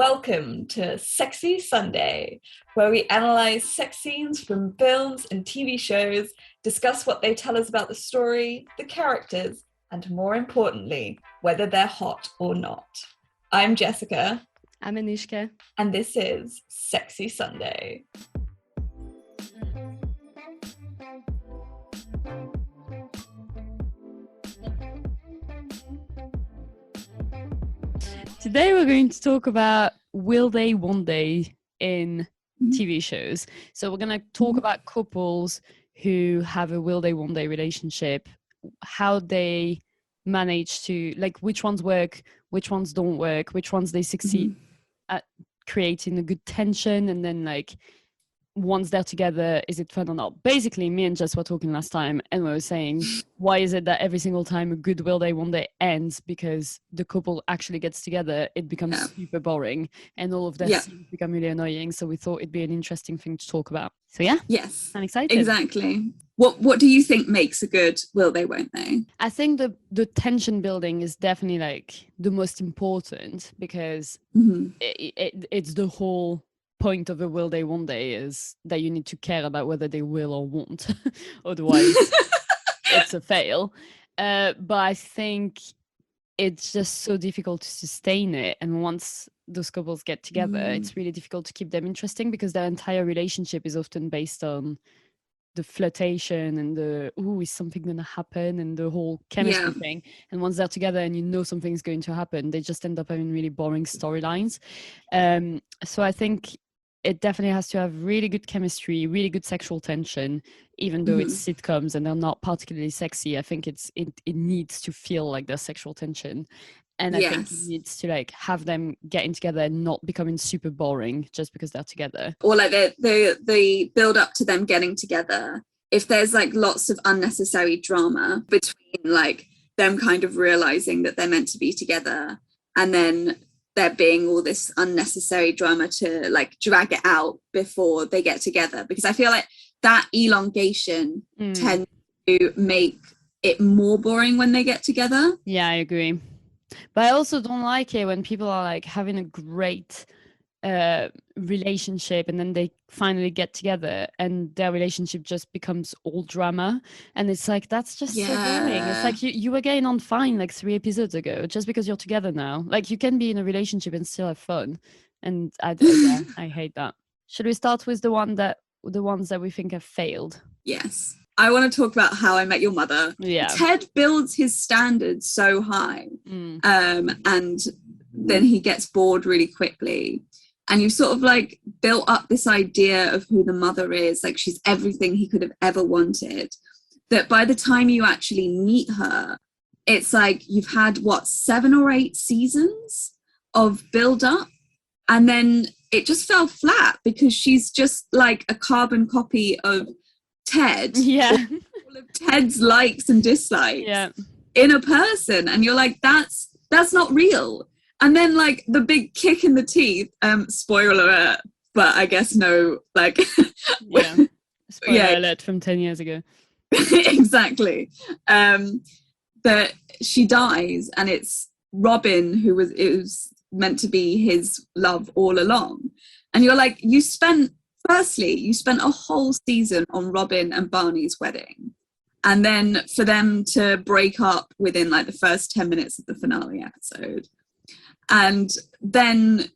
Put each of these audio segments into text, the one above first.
Welcome to Sexy Sunday, where we analyze sex scenes from films and TV shows, discuss what they tell us about the story, the characters, and more importantly, whether they're hot or not. I'm Jessica. I'm Anouchka. And this is Sexy Sunday. Today we're going to talk about will they, won't they in TV shows. So we're going to talk about couples who have a will they, won't they relationship, how they manage to, like, which ones work, which ones don't work, which ones they succeed at creating a good tension, and then, like, once they're together, is it fun or not? Basically, me and Jess were talking last time, and we were saying, why is it that every single time a good will they, won't they ends because the couple actually gets together, it becomes super boring, and all of their scenes become really annoying. So we thought it'd be an interesting thing to talk about. So yes, I'm excited. Exactly. What do you think makes a good will they, won't they? I think the tension building is definitely like the most important, because it's the whole point of a will they, won't they is that you need to care about whether they will or won't. Otherwise it's a fail. But I think it's just so difficult to sustain it, and once those couples get together, it's really difficult to keep them interesting, because their entire relationship is often based on the flirtation and the is something gonna happen, and the whole chemistry thing. And once they're together and you know something's going to happen, they just end up having really boring storylines. So I think it definitely has to have really good chemistry, really good sexual tension, even though it's sitcoms and they're not particularly sexy. I think it needs to feel like there's sexual tension. And I think it needs to, like, have them getting together and not becoming super boring just because they're together. Or like the build up to them getting together. If there's like lots of unnecessary drama between like them kind of realizing that they're meant to be together, and then there being all this unnecessary drama to like drag it out before they get together, because I feel like that elongation tends to make it more boring when they get together. Yeah, I agree. But I also don't like it when people are like having a great relationship and then they finally get together and their relationship just becomes all drama, and it's like, that's just so boring. It's like you were getting on fine like 3 episodes ago, just because you're together now. Like, you can be in a relationship and still have fun, and I hate that. Should we start with the ones that we think have failed? Yes, I want to talk about How I Met Your Mother. Ted builds his standards so high, and then he gets bored really quickly. And you've sort of like built up this idea of who the mother is, like she's everything he could have ever wanted, that by the time you actually meet her, it's like you've had 7 or 8 seasons of build up, and then it just fell flat because she's just like a carbon copy of Ted. All of Ted's likes and dislikes in a person, and you're like, that's not real. And then like the big kick in the teeth, spoiler alert, but I guess no, like spoiler alert from 10 years ago. Exactly. That she dies, and it's Robin who was meant to be his love all along. And you're like, you spent a whole season on Robin and Barney's wedding, and then for them to break up within like the first 10 minutes of the finale episode. And then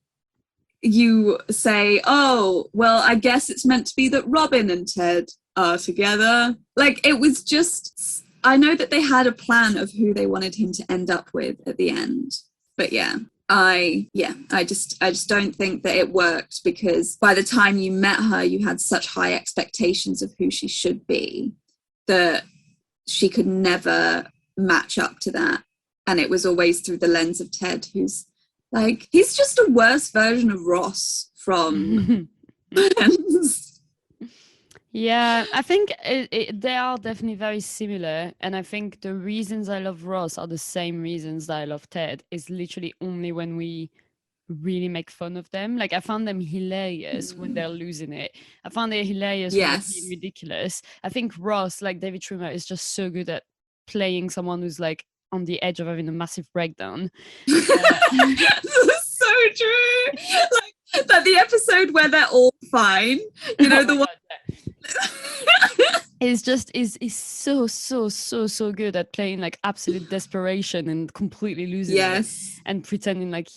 you say, oh, well, I guess it's meant to be that Robin and Ted are together. Like, it was just, I know that they had a plan of who they wanted him to end up with at the end. But I just don't think that it worked, because by the time you met her, you had such high expectations of who she should be that she could never match up to that. And it was always through the lens of Ted, who's like, he's just a worse version of Ross from Friends. Yeah, I think they are definitely very similar. And I think the reasons I love Ross are the same reasons that I love Ted. Is literally only when we really make fun of them. Like, I found them hilarious when they're losing it. I found it hilarious when they're being ridiculous. I think Ross, like David Schwimmer, is just so good at playing someone who's like on the edge of having a massive breakdown. So true. Like the episode where they're all fine, you know, the one. Is just is so good at playing like absolute desperation and completely losing it and pretending like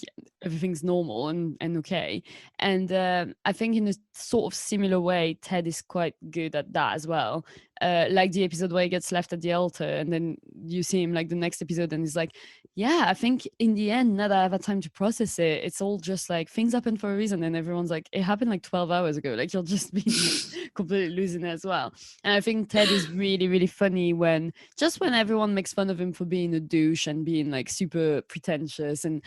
everything's normal and okay. And I think in a sort of similar way, Ted is quite good at that as well. Like the episode where he gets left at the altar and then you see him like the next episode and he's like, yeah, I think in the end, now that I have had time to process it, it's all just like things happen for a reason. And everyone's like, it happened like 12 hours ago. Like you'll just be like, completely losing it as well. And I think Ted is really, really funny when everyone makes fun of him for being a douche and being like super pretentious. And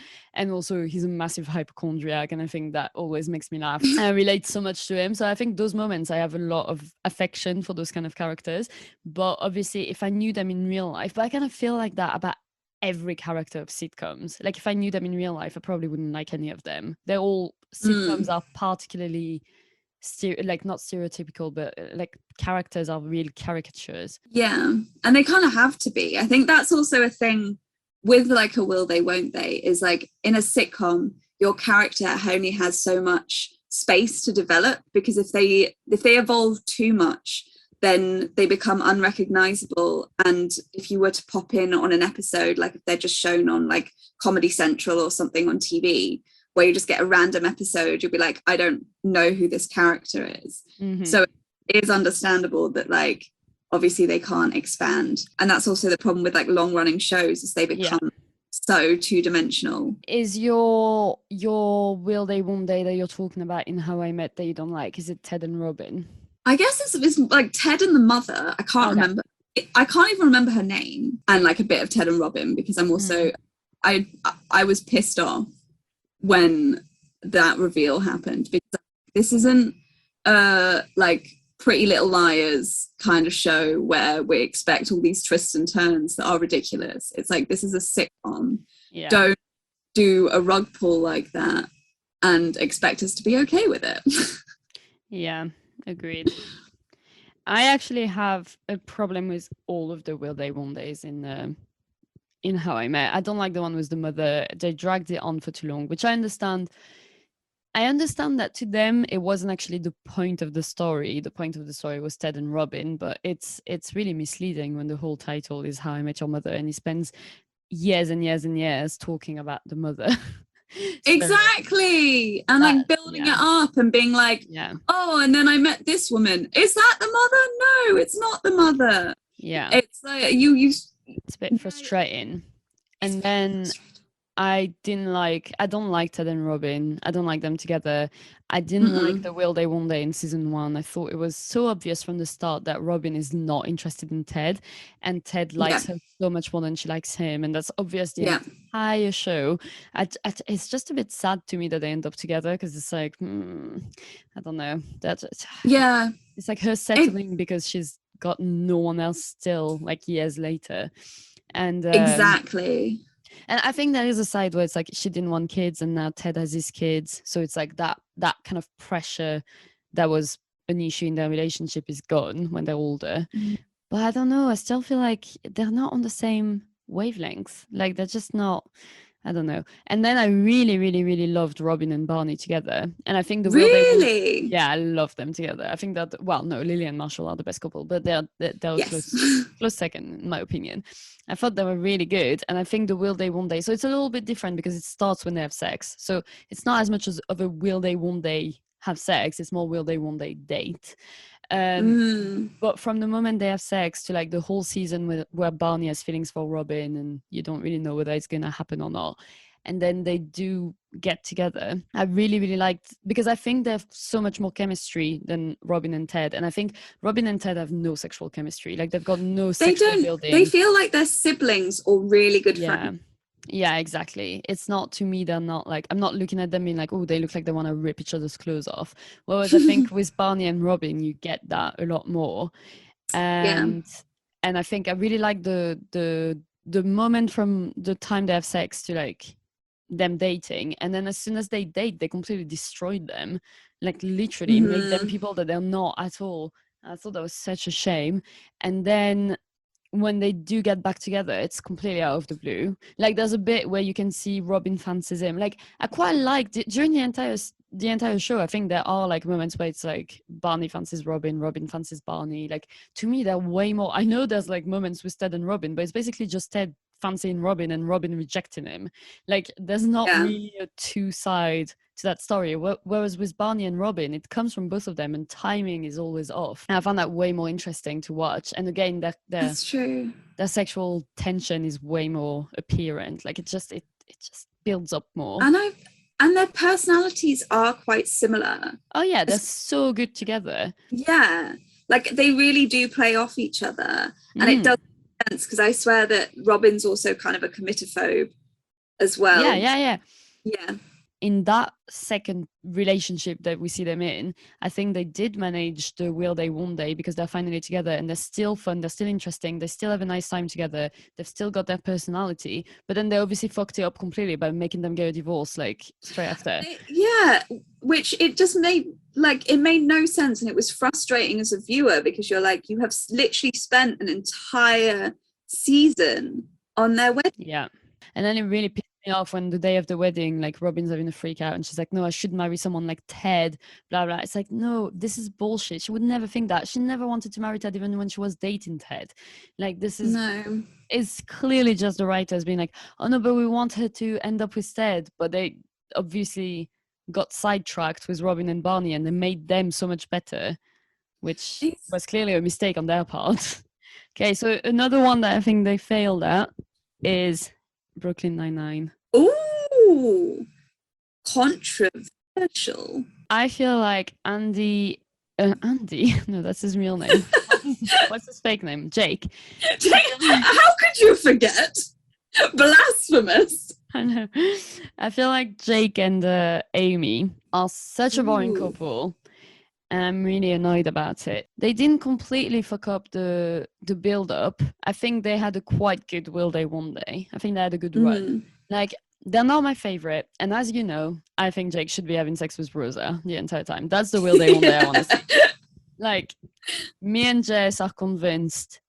also he's a massive hypochondriac. And I think that always makes me laugh. I relate so much to him. So I think those moments, I have a lot of affection for those kind of characters. But obviously, if I knew them in real life, but I kind of feel like that about every character of sitcoms. Like if I knew them in real life, I probably wouldn't like any of them. They're all sitcoms are particularly like not stereotypical, but like characters are real caricatures. Yeah, and they kind of have to be. I think that's also a thing with like a will they won't they, is like in a sitcom your character only has so much space to develop, because if they evolve too much then they become unrecognizable. And if you were to pop in on an episode, like if they're just shown on like Comedy Central or something on TV, where you just get a random episode, you'll be like, I don't know who this character is. So it is understandable that like obviously they can't expand. And that's also the problem with like long running shows, is they become so two-dimensional. Is your will they won't they that you're talking about in How I Met that you don't like, is it Ted and Robin? I guess it's like Ted and the mother. I can't remember. I can't even remember her name, and like a bit of Ted and Robin, because I'm also I was pissed off when that reveal happened, because this isn't like Pretty Little Liars kind of show where we expect all these twists and turns that are ridiculous. It's like, this is a sitcom. Don't do a rug pull like that and expect us to be okay with it. Yeah, agreed. I actually have a problem with all of the will they won't days in How I Met. I don't like the one with the mother. They dragged it on for too long, which I understand. I understand that to them it wasn't actually the point of the story. The point of the story was Ted and Robin, but it's really misleading when the whole title is How I Met Your Mother and he spends years and years and years talking about the mother. Exactly. And like building it up and being like, oh, and then I met this woman. Is that the mother? No, it's not the mother. Yeah. It's like it's a bit frustrating. And then I don't like Ted and Robin. I don't like them together. I didn't like the will they won't they in season 1. I thought it was so obvious from the start that Robin is not interested in Ted, and Ted likes her so much more than she likes him, and that's obvious the entire show. It's just a bit sad to me that they end up together, because it's like I don't know, it's like her settling because she's got no one else still, like years later. And exactly. And I think there is a side where it's like she didn't want kids and now Ted has his kids. So it's like that kind of pressure that was an issue in their relationship is gone when they're older. But I don't know. I still feel like they're not on the same wavelength. Like they're just not, I don't know. And then I really, really, really loved Robin and Barney together. And I think I love them together. I think that, well, no, Lily and Marshall are the best couple, but they're close second in my opinion. I thought they were really good. And I think the will they won't they. So it's a little bit different because it starts when they have sex. So it's not as much of a will they won't they have sex. It's more will they won't they date. But from the moment they have sex to like the whole season where Barney has feelings for Robin and you don't really know whether it's going to happen or not, and then they do get together, I really, really liked, because I think they have so much more chemistry than Robin and Ted, and I think Robin and Ted have no sexual chemistry. Like they've got no sexual building. They feel like they're siblings or really good friends. Yeah, exactly. It's not, to me, they're not like, I'm not looking at them being like, oh, they look like they want to rip each other's clothes off. Whereas I think with Barney and Robin, you get that a lot more. And I think I really like the moment from the time they have sex to like them dating. And then as soon as they date, they completely destroyed them. Like literally made them people that they're not at all. I thought that was such a shame. And then when they do get back together, it's completely out of the blue. Like there's a bit where you can see Robin fancies him. Like I quite liked it during the entire show. I think there are like moments where it's like Barney fancies Robin, Robin fancies Barney. Like to me, they're way more. I know there's like moments with Ted and Robin, but it's basically just Ted fancying Robin and Robin rejecting him. Like there's not really a two-side to that story. Whereas with Barney and Robin, it comes from both of them, and timing is always off. And I found that way more interesting to watch. And again, that's true. Their sexual tension is way more apparent. Like it just builds up more. And their personalities are quite similar. Oh yeah, they're so good together. Yeah, like they really do play off each other, and it does make sense because I swear that Robin's also kind of a committophobe as well. Yeah. Yeah. In that second relationship that we see them in, I think they did manage the will they won't they, because they're finally together and they're still fun, they're still interesting, they still have a nice time together, they've still got their personality, but then they obviously fucked it up completely by making them get a divorce like straight after. Yeah, which it just made it made no sense, and it was frustrating as a viewer because you're like, you have literally spent an entire season on their wedding. Yeah, and then it really pissed me off when the day of the wedding, like Robin's having a freak out and she's like, no, I should marry someone like Ted, blah blah. It's like, no, this is bullshit. She would never think that. She never wanted to marry Ted even when she was dating Ted. Like this is it's clearly just the writers being like, oh no, but we want her to end up with Ted, but they obviously got sidetracked with Robin and Barney and they made them so much better, which was clearly a mistake on their part. Okay, so another one that I think they failed at is Brooklyn Nine-Nine. Ooh, controversial. I feel like Andy, no, that's his real name. What's his fake name? Jake. How could you forget? Blasphemous. I know. I feel like Jake and Amy are such a boring couple, and I'm really annoyed about it. They didn't completely fuck up the build-up. I think they had a quite good will they won't they. I think they had a good run. Like, they're not my favorite, and as you know, I think Jake should be having sex with Rosa the entire time. That's the will they won't they I want to see. Like, me and Jess are convinced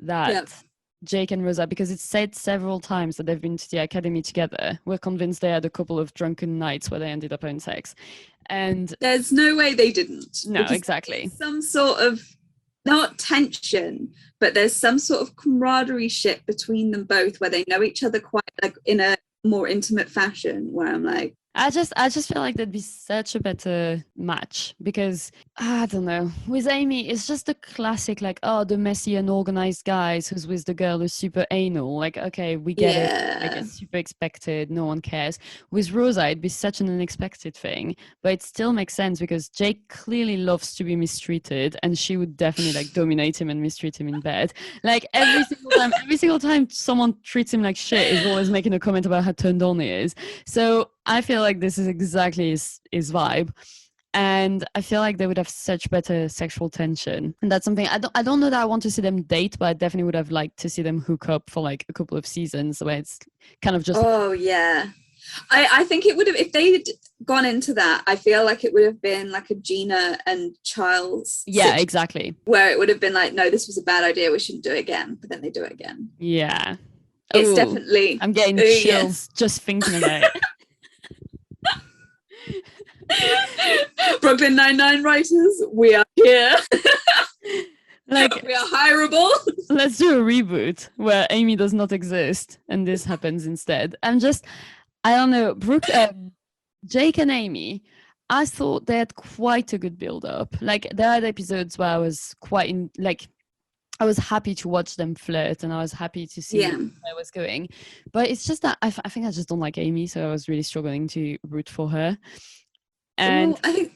that Jake and Rosa, because it's said several times that they've been to the academy together, we're convinced they had a couple of drunken nights where they ended up having sex. And there's no way they didn't. No, exactly. Some sort of, not tension, but there's some sort of camaraderie ship between them both where they know each other quite like in a more intimate fashion, where I'm like, I just feel like that'd be such a better match because I don't know. With Amy, it's just the classic like, oh, the messy unorganized guys who's with the girl who's super anal. Like, okay, we get it. Like, it's super expected. No one cares. With Rosa, it'd be such an unexpected thing, but it still makes sense because Jake clearly loves to be mistreated, and she would definitely like dominate him and mistreat him in bed. Like every single time someone treats him like shit is always making a comment about how turned on he is. So I feel like this is exactly his vibe, and I feel like they would have such better sexual tension, and that's something I don't know that I want to see them date, but I definitely would have liked to see them hook up for like a couple of seasons where it's kind of just I think it would have, if they'd gone into that, I feel like it would have been like a Gina and Charles exactly, where it would have been like, no, this was a bad idea, we shouldn't do it again, but then they do it again. It's definitely, I'm getting chills just thinking about it. Brooklyn Nine-Nine writers, we are here. Like, we are hireable. Let's do a reboot where Amy does not exist and this happens instead. I don't know, Jake and Amy, I thought they had quite a good build-up. Like, there are episodes where I was I was happy to watch them flirt, and I was happy to see where I was going. But it's just that I think I just don't like Amy, so I was really struggling to root for her. And I think,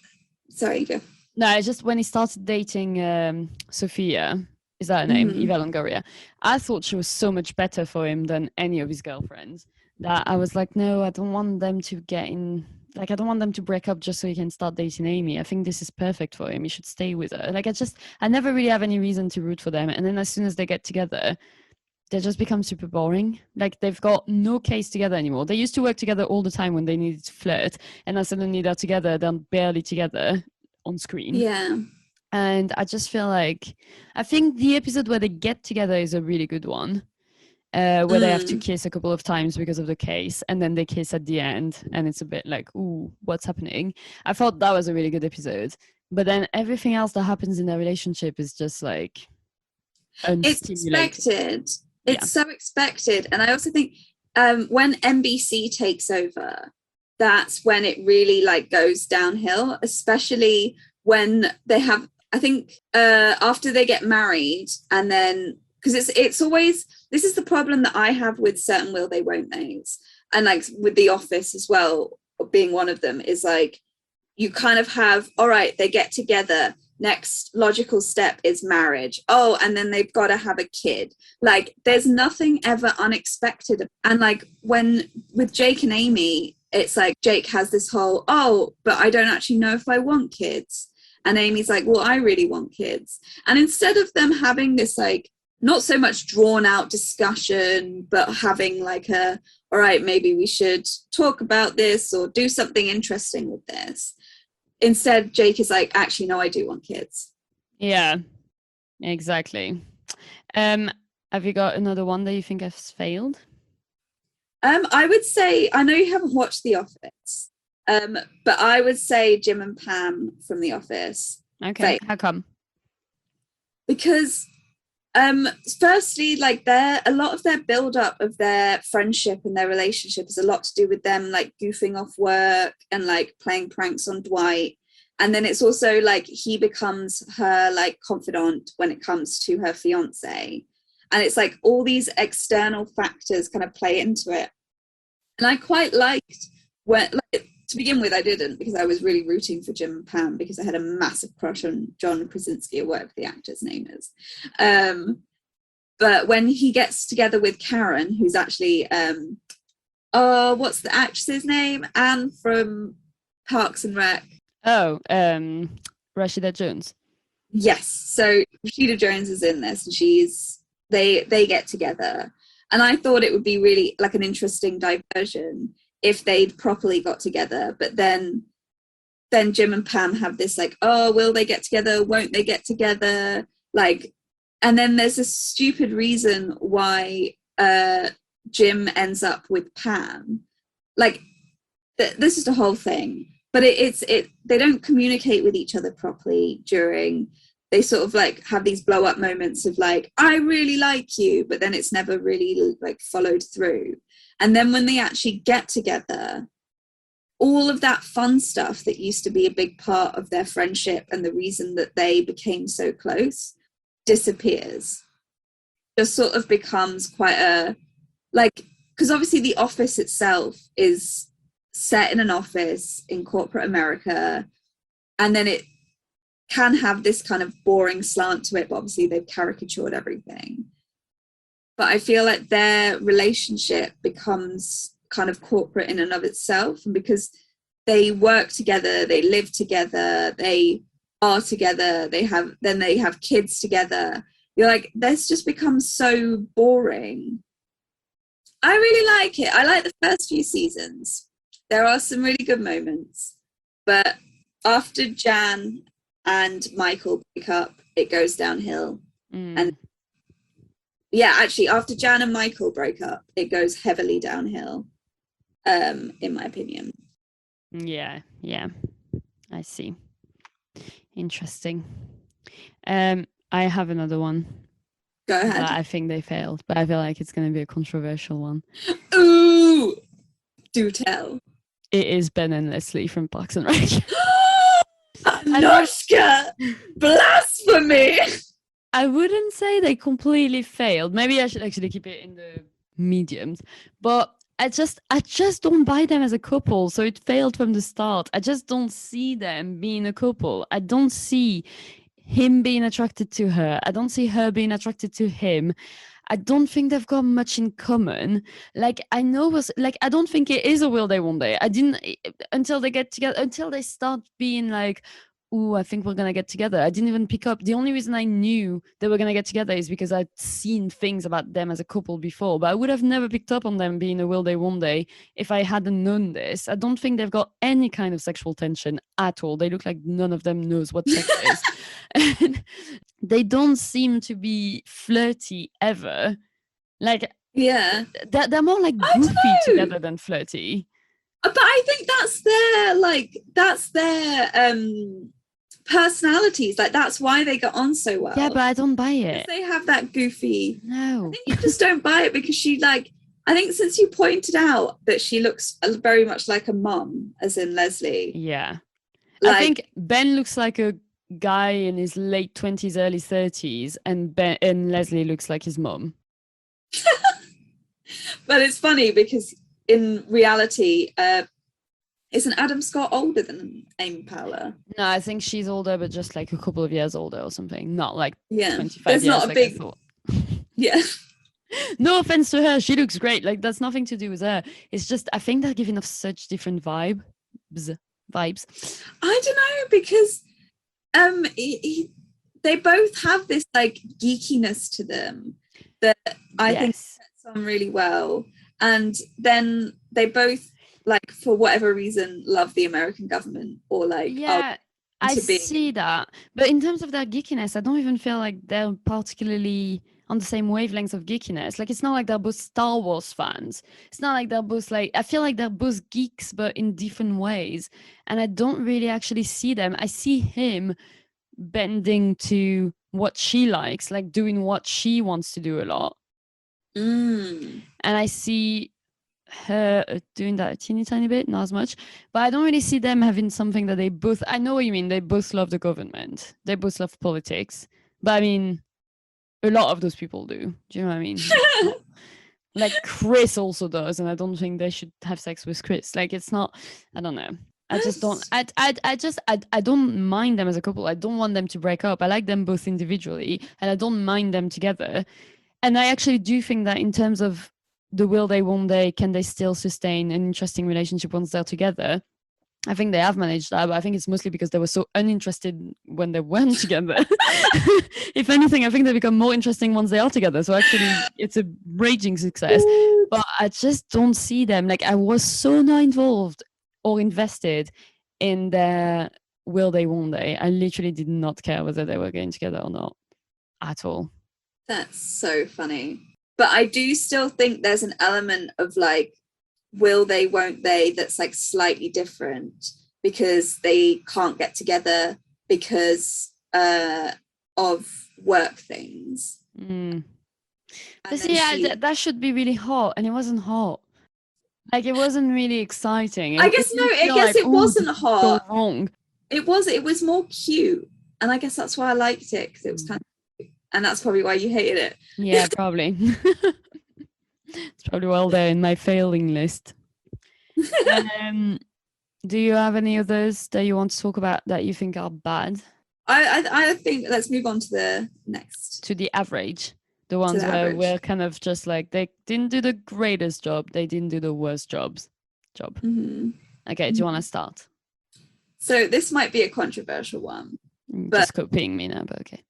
sorry, go. No, it's just when he started dating Sophia, is that her name? Eva Longoria. I thought she was so much better for him than any of his girlfriends that I was like, no, I don't want them to get in. Like, I don't want them to break up just so he can start dating Amy. I think this is perfect for him. He should stay with her. Like, I never really have any reason to root for them. And then as soon as they get together, they just become super boring. Like, they've got no case together anymore. They used to work together all the time when they needed to flirt. And then suddenly they're together, they're barely together on screen. Yeah. And I just feel like, I think the episode where they get together is a really good one. Where they have to kiss a couple of times because of the case, and then they kiss at the end, and it's a bit like, ooh, what's happening? I thought that was a really good episode, but then everything else that happens in their relationship is just like It's expected. Yeah. It's so expected. And I also think when NBC takes over, that's when it really like goes downhill, especially when they have, I think after they get married, and then because it's always, this is the problem that I have with certain will they won't they's, and like with The Office as well being one of them, is like you kind of have, all right, they get together, next logical step is marriage, oh, and then they've got to have a kid. Like there's nothing ever unexpected. And like when with Jake and Amy, it's like Jake has this whole, oh, but I don't actually know if I want kids, and Amy's like, well, I really want kids. And instead of them having this like not so much drawn out discussion, but having like a, all right, maybe we should talk about this or do something interesting with this. Instead, Jake is like, actually, no, I do want kids. Yeah, exactly. Have you got another one that you think has failed? I would say, I know you haven't watched The Office, but I would say Jim and Pam from The Office. Okay, how come? Because firstly, like a lot of their build up of their friendship and their relationship is a lot to do with them like goofing off work and like playing pranks on Dwight. And then it's also like he becomes her like confidant when it comes to her fiance. And it's like all these external factors kind of play into it. And I quite liked when, like, to begin with, I didn't, because I was really rooting for Jim and Pam because I had a massive crush on John Krasinski, or whatever the actor's name is. But when he gets together with Karen, who's actually, what's the actress's name? Anne from Parks and Rec. Oh, Rashida Jones. Yes. So Rashida Jones is in this, and they get together. And I thought it would be really like an interesting diversion if they'd properly got together. But then Jim and Pam have this like, oh, will they get together? Won't they get together? Like, and then there's a stupid reason why Jim ends up with Pam. Like, this is the whole thing. But they don't communicate with each other properly during. They sort of like have these blow up moments of like, I really like you, but then it's never really like followed through. And then when they actually get together, all of that fun stuff that used to be a big part of their friendship and the reason that they became so close disappears. Just sort of becomes quite a, like, because obviously The Office itself is set in an office in corporate America, and then it can have this kind of boring slant to it, but obviously they've caricatured everything. But I feel like their relationship becomes kind of corporate in and of itself, and because they work together, they live together, they are together, they have kids together, you're like, this just becomes so boring. I really like it. I like the first few seasons. There are some really good moments, but after Jan and Michael break up, it goes downhill. And yeah, actually, after Jan and Michael break up, it goes heavily downhill, in my opinion. Yeah, I see. Interesting. I have another one. Go ahead. I think they failed, but I feel like it's going to be a controversial one. Ooh, do tell. It is Ben and Leslie from Parks and Rec. Anouchka! Blasphemy! I wouldn't say they completely failed. Maybe I should actually keep it in the mediums. But I just don't buy them as a couple. So it failed from the start. I just don't see them being a couple. I don't see him being attracted to her. I don't see her being attracted to him. I don't think they've got much in common. Like, I don't think it is a will they won't they. I didn't, until they get together, until they start being like, ooh, I think we're going to get together. I didn't even pick up. The only reason I knew they were going to get together is because I'd seen things about them as a couple before, but I would have never picked up on them being a will they, won't they if I hadn't known this. I don't think they've got any kind of sexual tension at all. They look like none of them knows what sex is. And they don't seem to be flirty ever. Like, yeah, they're more like goofy together than flirty. But I think that's their personalities. Like, that's why they get on so well. Yeah, but I don't buy it. They have that goofy. No, I think you just don't buy it because she, like, I think since you pointed out that she looks very much like a mum, as in Leslie. Yeah, like, I think Ben looks like a guy in his late 20s, early 30s, and Leslie looks like his mum. But it's funny because in reality, isn't Adam Scott older than Amy Poehler? No, I think she's older, but just like a couple of years older or something. Not like 25 There's years. not a like big. Yeah. No offense to her, she looks great. Like, that's nothing to do with her. It's just I think they're giving off such different vibes. I don't know, because they both have this like geekiness to them that I think sets on really well. And then they both, like, for whatever reason, love the American government, or like, I see that. But in terms of their geekiness, I don't even feel like they're particularly on the same wavelength of geekiness. Like, it's not like they're both Star Wars fans. It's not like they're both like, I feel like they're both geeks, but in different ways. And I don't really actually see them. I see him bending to what she likes, like doing what she wants to do a lot. And I see her doing that a teeny tiny bit, not as much, but I don't really see them having something that they both, I know what you mean, they both love the government, they both love politics, but I mean, a lot of those people do you know what I mean? Like Chris also does, and I don't think they should have sex with Chris. Like, it's not, I don't know, I just don't, I don't mind them as a couple. I don't want them to break up. I like them both individually, and I don't mind them together. And I actually do think that in terms of the will they, won't they, can they still sustain an interesting relationship once they're together, I think they have managed that, but I think it's mostly because they were so uninterested when they weren't together. If anything, I think they become more interesting once they are together. So actually, it's a raging success. But I just don't see them. Like, I was so not involved or invested in their will they, won't they. I literally did not care whether they were getting together or not at all. That's so funny. But I do still think there's an element of like, will they, won't they, that's like slightly different because they can't get together because of work things. But see, that should be really hot, and it wasn't hot. Like, it wasn't really exciting. I guess it wasn't hot. So wrong. It was more cute, and I guess that's why I liked it, because it was kind of cute. And that's probably why you hated it. Yeah, probably. It's probably well there in my failing list. Do you have any others that you want to talk about that you think are bad? I think let's move on to the next. To the average. The ones where we're kind of just like, they didn't do the greatest job, they didn't do the worst job. Mm-hmm. Okay, do you want to start? So this might be a controversial one. Just copying me now, but okay.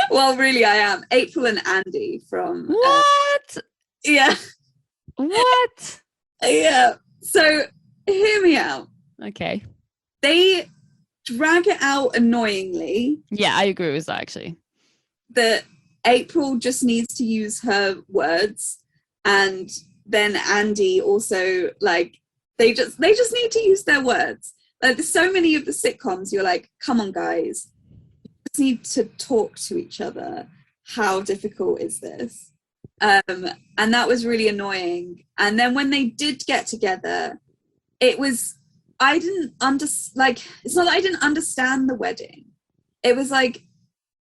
Well, really, I am. April and Andy from... What? Yeah. What? Yeah. So, hear me out. Okay. They drag it out annoyingly. Yeah, I agree with that, actually. That April just needs to use her words, and then Andy also, like, they just need to use their words. Like, there's so many of the sitcoms, you're like, come on, guys. You just need to talk to each other. How difficult is this? And that was really annoying. And then when they did get together, it was, I didn't it's not that I didn't understand the wedding. It was like,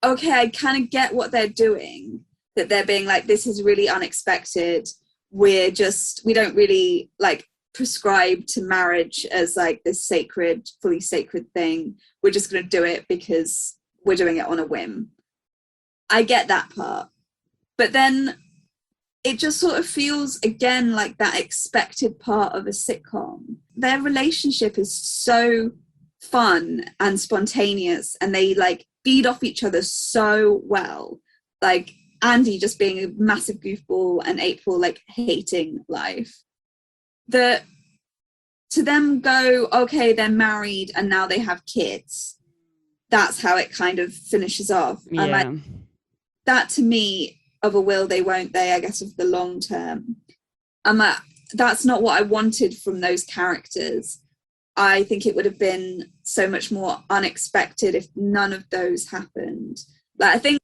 okay, I kind of get what they're doing, that they're being like, this is really unexpected. We don't really like prescribe to marriage as like this fully sacred thing. We're just going to do it because we're doing it on a whim. I get that part. But then it just sort of feels again like that expected part of a sitcom. Their relationship is so fun and spontaneous, and they like feed off each other so well. Like Andy just being a massive goofball and April like hating life. To them go, okay, they're married and now they have kids. That's how it kind of finishes off. Yeah. And like, that to me of a will they won't they, I guess, of the long term. That's not what I wanted from those characters. I think it would have been so much more unexpected if none of those happened. Like, I think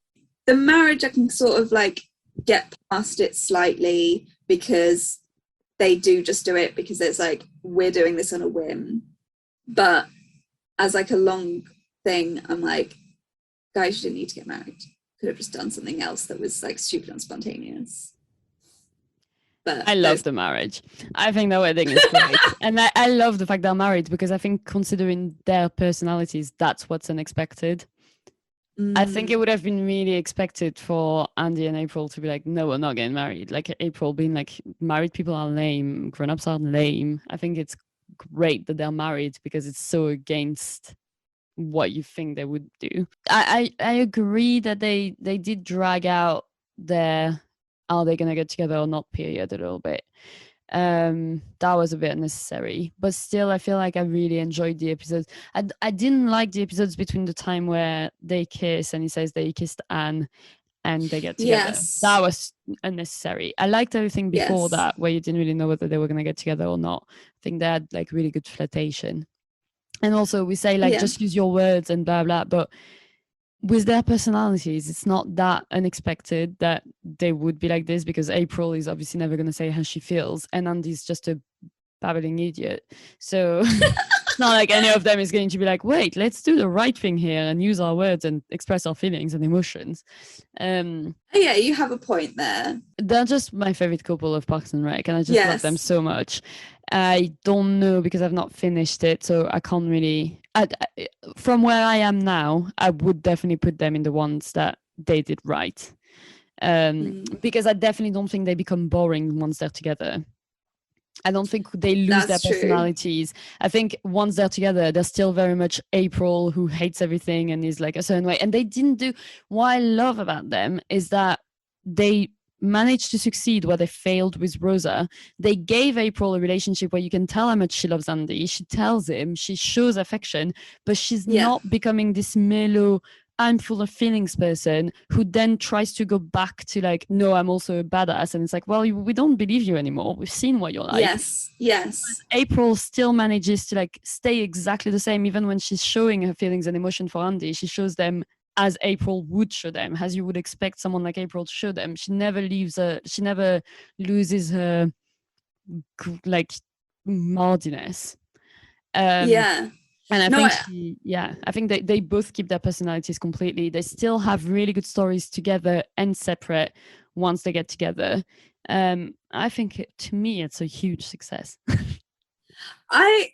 the marriage, I can sort of like get past it slightly because they do just do it because it's like, we're doing this on a whim. But as like a long thing, I'm like, guys, you didn't need to get married. Could have just done something else that was like stupid and spontaneous. But I love the marriage. I think the wedding is great. And I love the fact they're married because I think considering their personalities, that's what's unexpected. I think it would have been really expected for Andy and April to be like, no, we're not getting married. Like April being like, married people are lame, grown-ups are lame. I think it's great that they're married because it's so against what you think they would do. I agree that they did drag out their are they gonna get together or not period a little bit. That was a bit unnecessary, but still I feel like I really enjoyed the episodes. I didn't like the episodes between the time where they kiss and he says they kissed Anne and they get together. Yes. That was unnecessary. I liked everything before that, where you didn't really know whether they were gonna get together or not. I think they had like really good flirtation. And also we say like just use your words and blah blah, but with their personalities, it's not that unexpected that they would be like this, because April is obviously never going to say how she feels and Andy's just a babbling idiot. So it's not like any of them is going to be like, wait, let's do the right thing here and use our words and express our feelings and emotions. Yeah, you have a point there. They're just my favorite couple of Parks and Rec, and I just love them so much. I don't know because I've not finished it, so I can't really. From where I am now, I would definitely put them in the ones that they did right, because I definitely don't think they become boring once they're together. I don't think they lose their personalities. I think once they're together, they're still very much April, who hates everything and is like a certain way. And they didn't do. What I love about them is that they managed to succeed where they failed with Rosa. They gave April a relationship where you can tell how much she loves Andy. She tells him, she shows affection, but she's not becoming this mellow, I'm full of feelings person who then tries to go back to like, no, I'm also a badass. And it's like, well, we don't believe you anymore. We've seen what you're like. Yes. But April still manages to like stay exactly the same. Even when she's showing her feelings and emotion for Andy, she shows them as April would show them, as you would expect someone like April to show them. She never loses her like mardiness. And I think they both keep their personalities completely. They still have really good stories together and separate once they get together. I think to me it's a huge success. I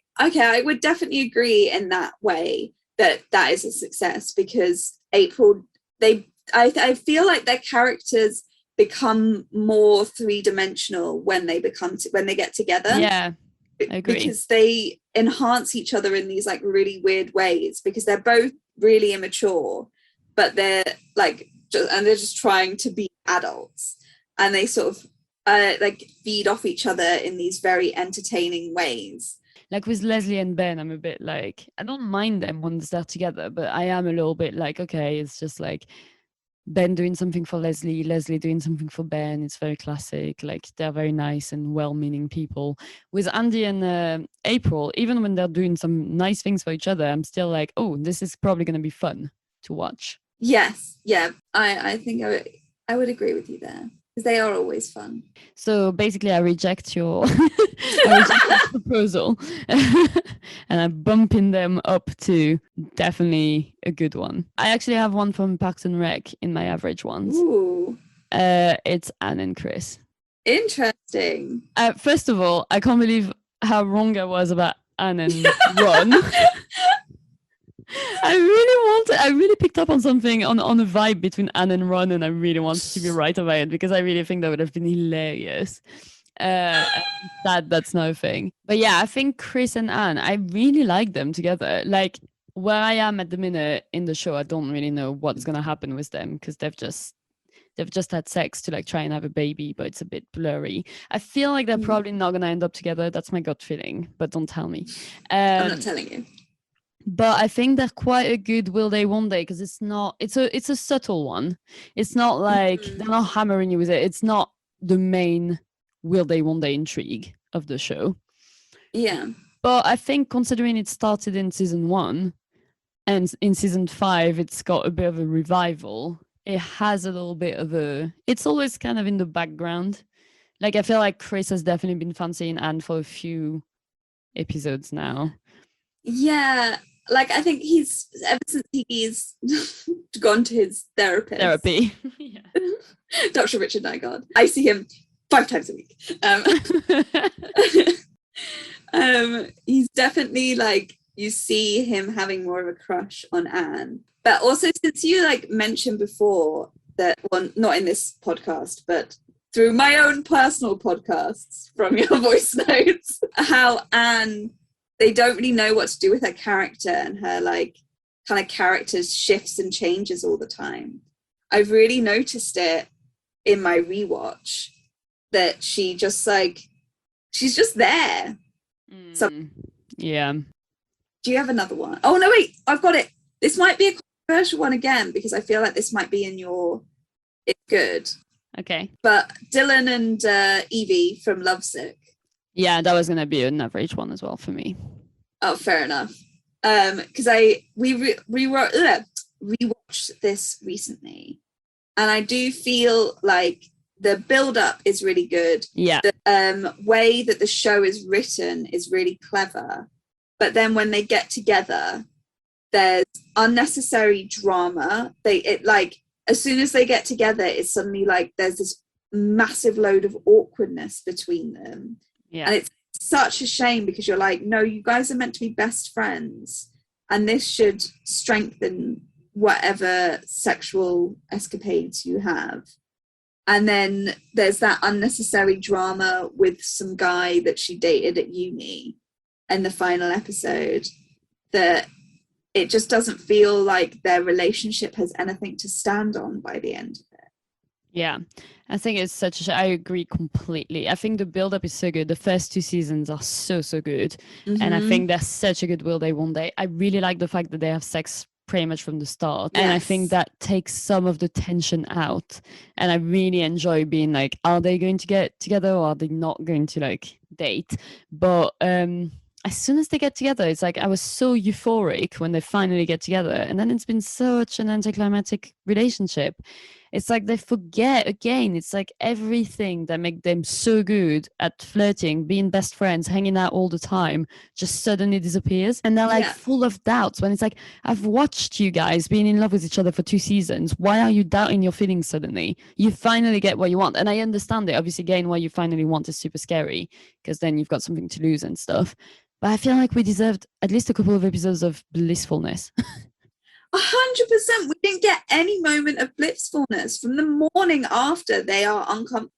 would definitely agree in that way that is a success, because April, I feel like their characters become more three-dimensional when they get together. Yeah, I agree. Because they enhance each other in these like really weird ways, because they're both really immature, but they're like they're just trying to be adults, and they sort of like feed off each other in these very entertaining ways. Like with Leslie and Ben, I'm a bit like, I don't mind them once they're together, but I am a little bit like, okay, it's just like Ben doing something for Leslie, Leslie doing something for Ben. It's very classic. Like they're very nice and well-meaning people. With Andy and April, even when they're doing some nice things for each other, I'm still like, oh, this is probably going to be fun to watch. Yes, yeah, I think I would agree with you there, because they are always fun. So basically, I reject your proposal, and I'm bumping them up to definitely a good one. I actually have one from Parks and Rec in my average ones. Ooh. It's Anne and Chris. Interesting. First of all, I can't believe how wrong I was about Anne and Ron. I really picked up on something on a vibe between Anne and Ron, and I really wanted to be right about it because I really think that would have been hilarious. Sad that's no thing. But yeah, I think Chris and Anne, I really like them together. Like where I am at the minute in the show, I don't really know what's gonna happen with them because they've just had sex to like try and have a baby, but it's a bit blurry. I feel like they're probably not gonna end up together. That's my gut feeling, but don't tell me. I'm not telling you. But I think they're quite a good will they won't they, because it's a subtle one. It's not like they're not hammering you with it. It's not the main will they won't they intrigue of the show. Yeah. But I think considering it started in season 1 and in season 5 it's got a bit of a revival, it has a little bit of it's always kind of in the background. Like I feel like Chris has definitely been fancying Anne for a few episodes now. Yeah, like I think he's ever since he's gone to his therapy. Yeah. Dr. Richard Nygaard. I see him 5 times a week. He's definitely like, you see him having more of a crush on Anne. But also, since you like mentioned before that, well, not in this podcast, but through my own personal podcasts from your voice notes, how Anne, they don't really know what to do with her character, and her like kind of character shifts and changes all the time. I've really noticed it in my rewatch that she just like, she's just there. So yeah. Do you have another one? Oh no, wait, I've got it. This might be a controversial one again because I feel like this might be in your It's Good. Okay. But Dylan and Evie from Lovesick. Yeah, that was gonna be an average one as well for me. Oh, fair enough. Because we rewatched this recently, and I do feel like the build-up is really good. Yeah. The way that the show is written is really clever. But then when they get together, there's unnecessary drama. As soon as they get together, it's suddenly like there's this massive load of awkwardness between them. Yeah. And it's such a shame because you're like, no, you guys are meant to be best friends. And this should strengthen whatever sexual escapades you have. And then there's that unnecessary drama with some guy that she dated at uni in the final episode, that it just doesn't feel like their relationship has anything to stand on by the end of it. Yeah, I think it's I agree completely. I think the build-up is so good. The first 2 seasons are so good. And I think they're such a good will they won't they. I really like the fact that they have sex pretty much from the start. Yes. And I think that takes some of the tension out. And I really enjoy being like, are they going to get together or are they not going to like date? But as soon as they get together, it's like I was so euphoric when they finally get together. And then it's been such an anticlimactic relationship. It's like they forget again. It's like everything that make them so good at flirting, being best friends, hanging out all the time, just suddenly disappears. And they're like full of doubts when it's like, I've watched you guys being in love with each other for 2 seasons. Why are you doubting your feelings suddenly? You finally get what you want. And I understand it. Obviously, getting what you finally want is super scary because then you've got something to lose and stuff. But I feel like we deserved at least a couple of episodes of blissfulness. 100%. We didn't get any moment of blissfulness from the morning after they are uncomfortable.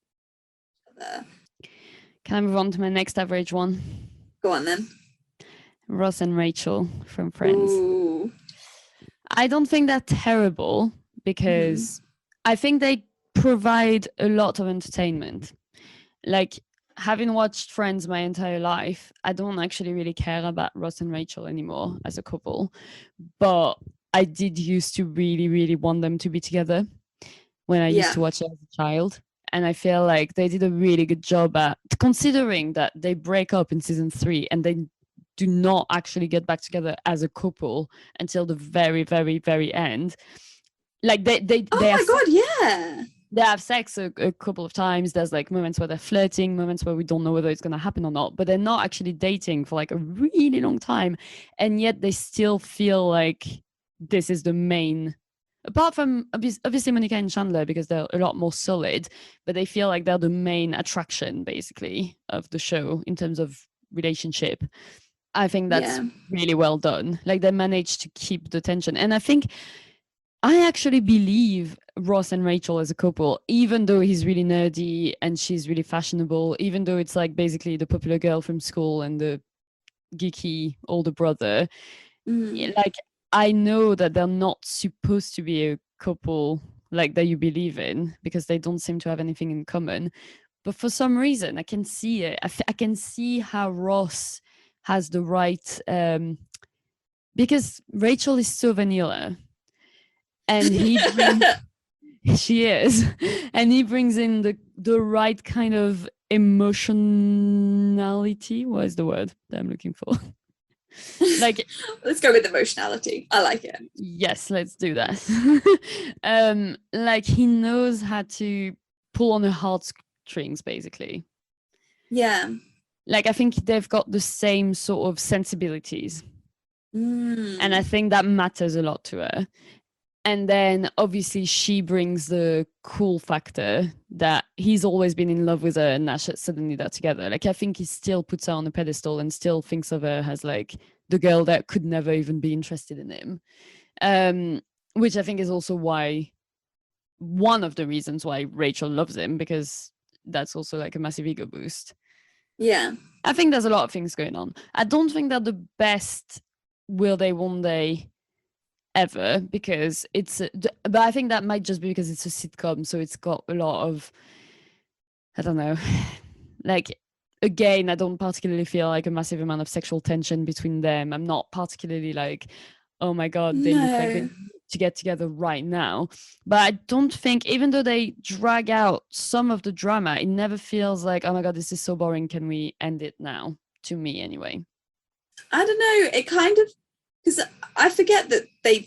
Can I move on to my next average one? Go on then. Ross and Rachel from Friends. Ooh. I don't think they're terrible because I think they provide a lot of entertainment. Like, having watched Friends my entire life, I don't actually really care about Ross and Rachel anymore as a couple. But I did used to really, really want them to be together when I used to watch it as a child. And I feel like they did a really good job at, considering that they break up in season 3 and they do not actually get back together as a couple until the very, very, very end. Like they oh my God, yeah. They have sex a couple of times. There's like moments where they're flirting, moments where we don't know whether it's going to happen or not, but they're not actually dating for like a really long time. And yet they still feel like this is the main, apart from obviously Monica and Chandler, because they're a lot more solid, but they feel like they're the main attraction basically of the show in terms of relationship. I think that's really well done. Like they managed to keep the tension. And I actually believe Ross and Rachel as a couple, even though he's really nerdy and she's really fashionable, even though it's like basically the popular girl from school and the geeky older brother. Like I know that they're not supposed to be a couple like that you believe in, because they don't seem to have anything in common. But for some reason, I can see it. I can see how Ross has the right, because Rachel is so vanilla, and she is, and he brings in the right kind of emotionality. What is the word that I'm looking for? Like, let's go with emotionality. I like it. Yes, let's do that. Like he knows how to pull on the heartstrings, basically. Yeah. Like I think they've got the same sort of sensibilities, and I think that matters a lot to her. And then obviously she brings the cool factor that he's always been in love with her, and now suddenly they're together. Like I think he still puts her on a pedestal and still thinks of her as like the girl that could never even be interested in him. Which I think is also one of the reasons why Rachel loves him, because that's also like a massive ego boost. Yeah. I think there's a lot of things going on. I don't think they're the best will they one day ever, because but I think that might just be because it's a sitcom, so it's got a lot of, I don't know, like again, I don't particularly feel like a massive amount of sexual tension between them. I'm not particularly like, oh my god, they look like they need to get together right now. But I don't think, even though they drag out some of the drama, it never feels like, oh my god, this is so boring, can we end it now? To me anyway. I don't know, it kind of, because I forget that they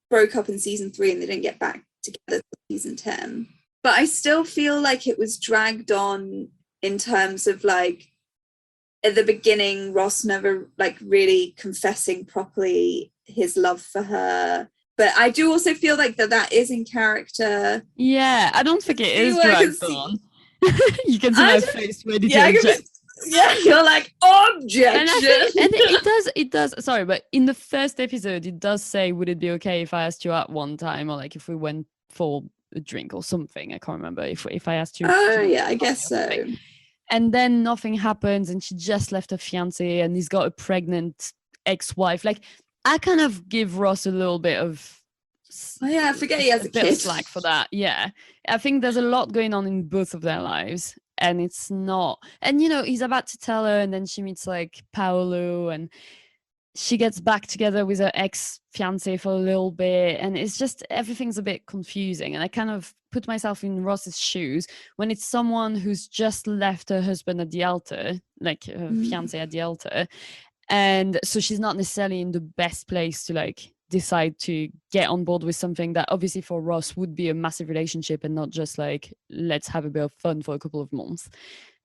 broke up in season 3 and they didn't get back together for season 10. But I still feel like it was dragged on in terms of like at the beginning, Ross never like really confessing properly his love for her. But I do also feel like that is in character. Yeah, I don't think it is dragged on. You can see my face ready to object. Yeah, you're like, objection. And it does. Sorry, but in the first episode, it does say, would it be okay if I asked you out one time, or like if we went for a drink or something? I can't remember if I asked you. Oh, yeah, I guess so. And then nothing happens, and she just left her fiance, and he's got a pregnant ex-wife. Like, I kind of give Ross a little bit of. Oh yeah, I forget he has a bit kid. Of slack for that. Yeah, I think there's a lot going on in both of their lives. And it's not, and he's about to tell her, and then she meets like Paolo, and she gets back together with her ex-fiance for a little bit, and it's just, everything's a bit confusing. And I kind of put myself in Ross's shoes when it's someone who's just left her husband at the altar, like her fiance at the altar, and so she's not necessarily in the best place to like decide to get on board with something that obviously for Ross would be a massive relationship, and not just like, let's have a bit of fun for a couple of months.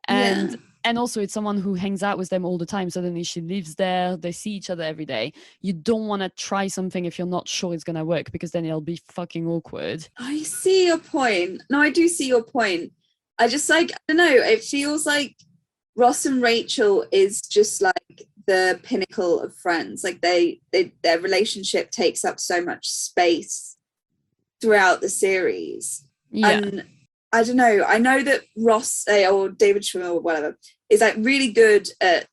And also it's someone who hangs out with them all the time. Suddenly she lives there, they see each other every day. You don't want to try something if you're not sure it's going to work, because then it'll be fucking awkward. I see your point. No, I do see your point. I just like, I don't know, it feels like Ross and Rachel is just like the pinnacle of friends. Like their relationship takes up so much space throughout the series. Yeah. And I don't know, I know that Ross or David Schwimmer or whatever is like really good at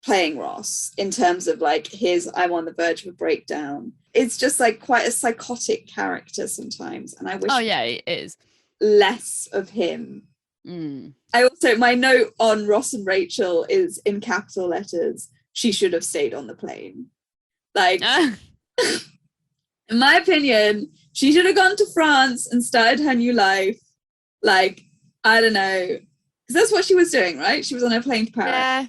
playing Ross in terms of like his I'm on the verge of a breakdown. It's just like quite a psychotic character sometimes, and I wish it is less of him. I also, my note on Ross and Rachel is in capital letters, she should have stayed on the plane. Like, in my opinion, she should have gone to France and started her new life. Like, I don't know. Because that's what she was doing, right? She was on a plane to Paris. Yeah.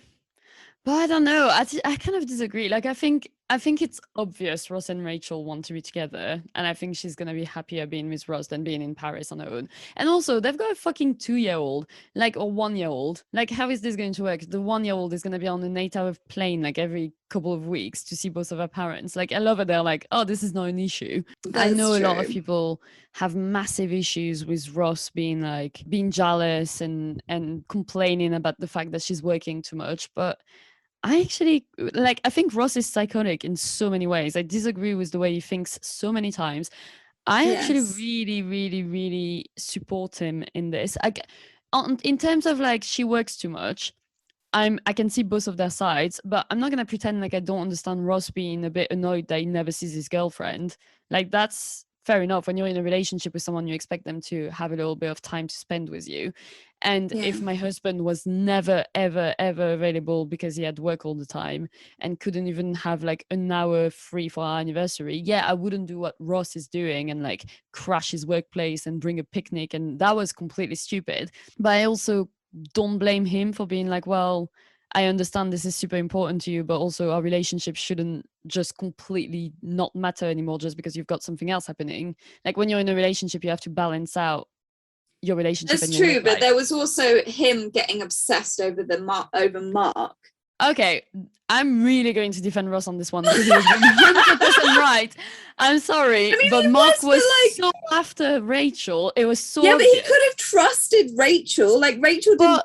But I don't know. I kind of disagree. Like, I think it's obvious Ross and Rachel want to be together. And I think she's going to be happier being with Ross than being in Paris on her own. And also, they've got a fucking 2-year-old, like, or 1-year-old. Like, how is this going to work? The 1-year-old is going to be on an 8-hour plane, like, every couple of weeks to see both of her parents. Like, I love it. They're like, oh, this is not an issue. That's I know true. a lot of people have massive issues with Ross being jealous and complaining about the fact that she's working too much. But I actually like, I think Ross is psychotic in so many ways. I disagree with the way he thinks so many times. I actually really, really, really support him in this. In terms of like, she works too much. I can see both of their sides, but I'm not gonna pretend like I don't understand Ross being a bit annoyed that he never sees his girlfriend. Like, that's fair enough. When you're in a relationship with someone, you expect them to have a little bit of time to spend with you. And if my husband was never, ever, ever available because he had work all the time and couldn't even have like an hour free for our anniversary, I wouldn't do what Ross is doing and like crash his workplace and bring a picnic. And that was completely stupid. But I also don't blame him for being like, well, I understand this is super important to you, but also our relationship shouldn't just completely not matter anymore just because you've got something else happening. Like, when you're in a relationship, you have to balance out your relationship. That's and your true, work but life. there was also him getting obsessed over over Mark. Okay, I'm really going to defend Ross on this one because he was 100% right. I'm sorry, but Mark was so after Rachel. It was so obvious. But he obvious. could have trusted Rachel. Like, Rachel didn't.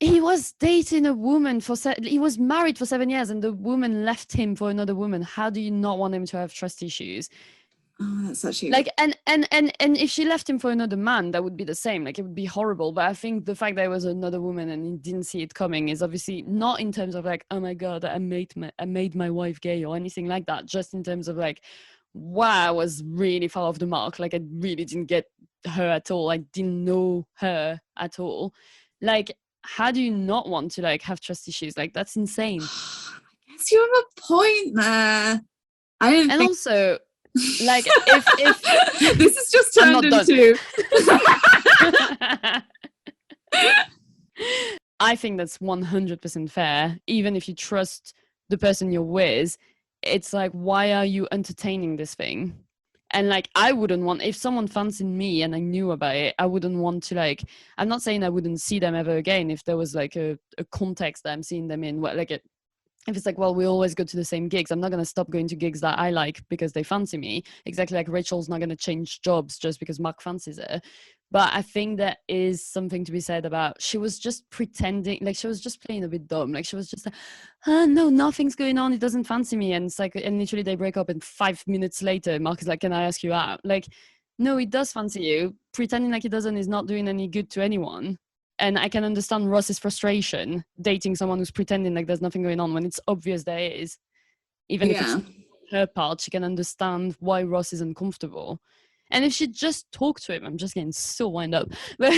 He was dating a woman he was married for 7 years, and the woman left him for another woman. How do you not want him to have trust issues? Oh, that's actually like, and if she left him for another man, that would be the same. Like, it would be horrible. But I think the fact that it was another woman and he didn't see it coming is obviously not in terms of like, oh my god, I made my wife gay or anything like that. Just in terms of like, wow, I was really far off the mark. Like, I really didn't get her at all. I didn't know her at all. Like, how do you not want to like have trust issues? Like, that's insane. I guess you have a point there. I don't. And also, like, if this is just turned into. I think that's 100% fair. Even if you trust the person you're with, it's like, why are you entertaining this thing? And like, I wouldn't want, if someone fancied me and I knew about it, I wouldn't want to like, I'm not saying I wouldn't see them ever again if there was like a context that I'm seeing them in, like if it's like, well, we always go to the same gigs, I'm not going to stop going to gigs that I like because they fancy me. Exactly like Rachel's not going to change jobs just because Mark fancies her. But I think there is something to be said about, she was just pretending, like she was just playing a bit dumb. Like she was just like, no, nothing's going on. It doesn't fancy me. And it's like, and literally they break up and 5 minutes later, Mark is like, can I ask you out? Like, no, it does fancy you. Pretending like it doesn't is not doing any good to anyone. And I can understand Ross's frustration dating someone who's pretending like there's nothing going on when it's obvious there is. Even if it's her part, she can understand why Ross is uncomfortable. And if she just talked to him, I'm just getting so wound up, but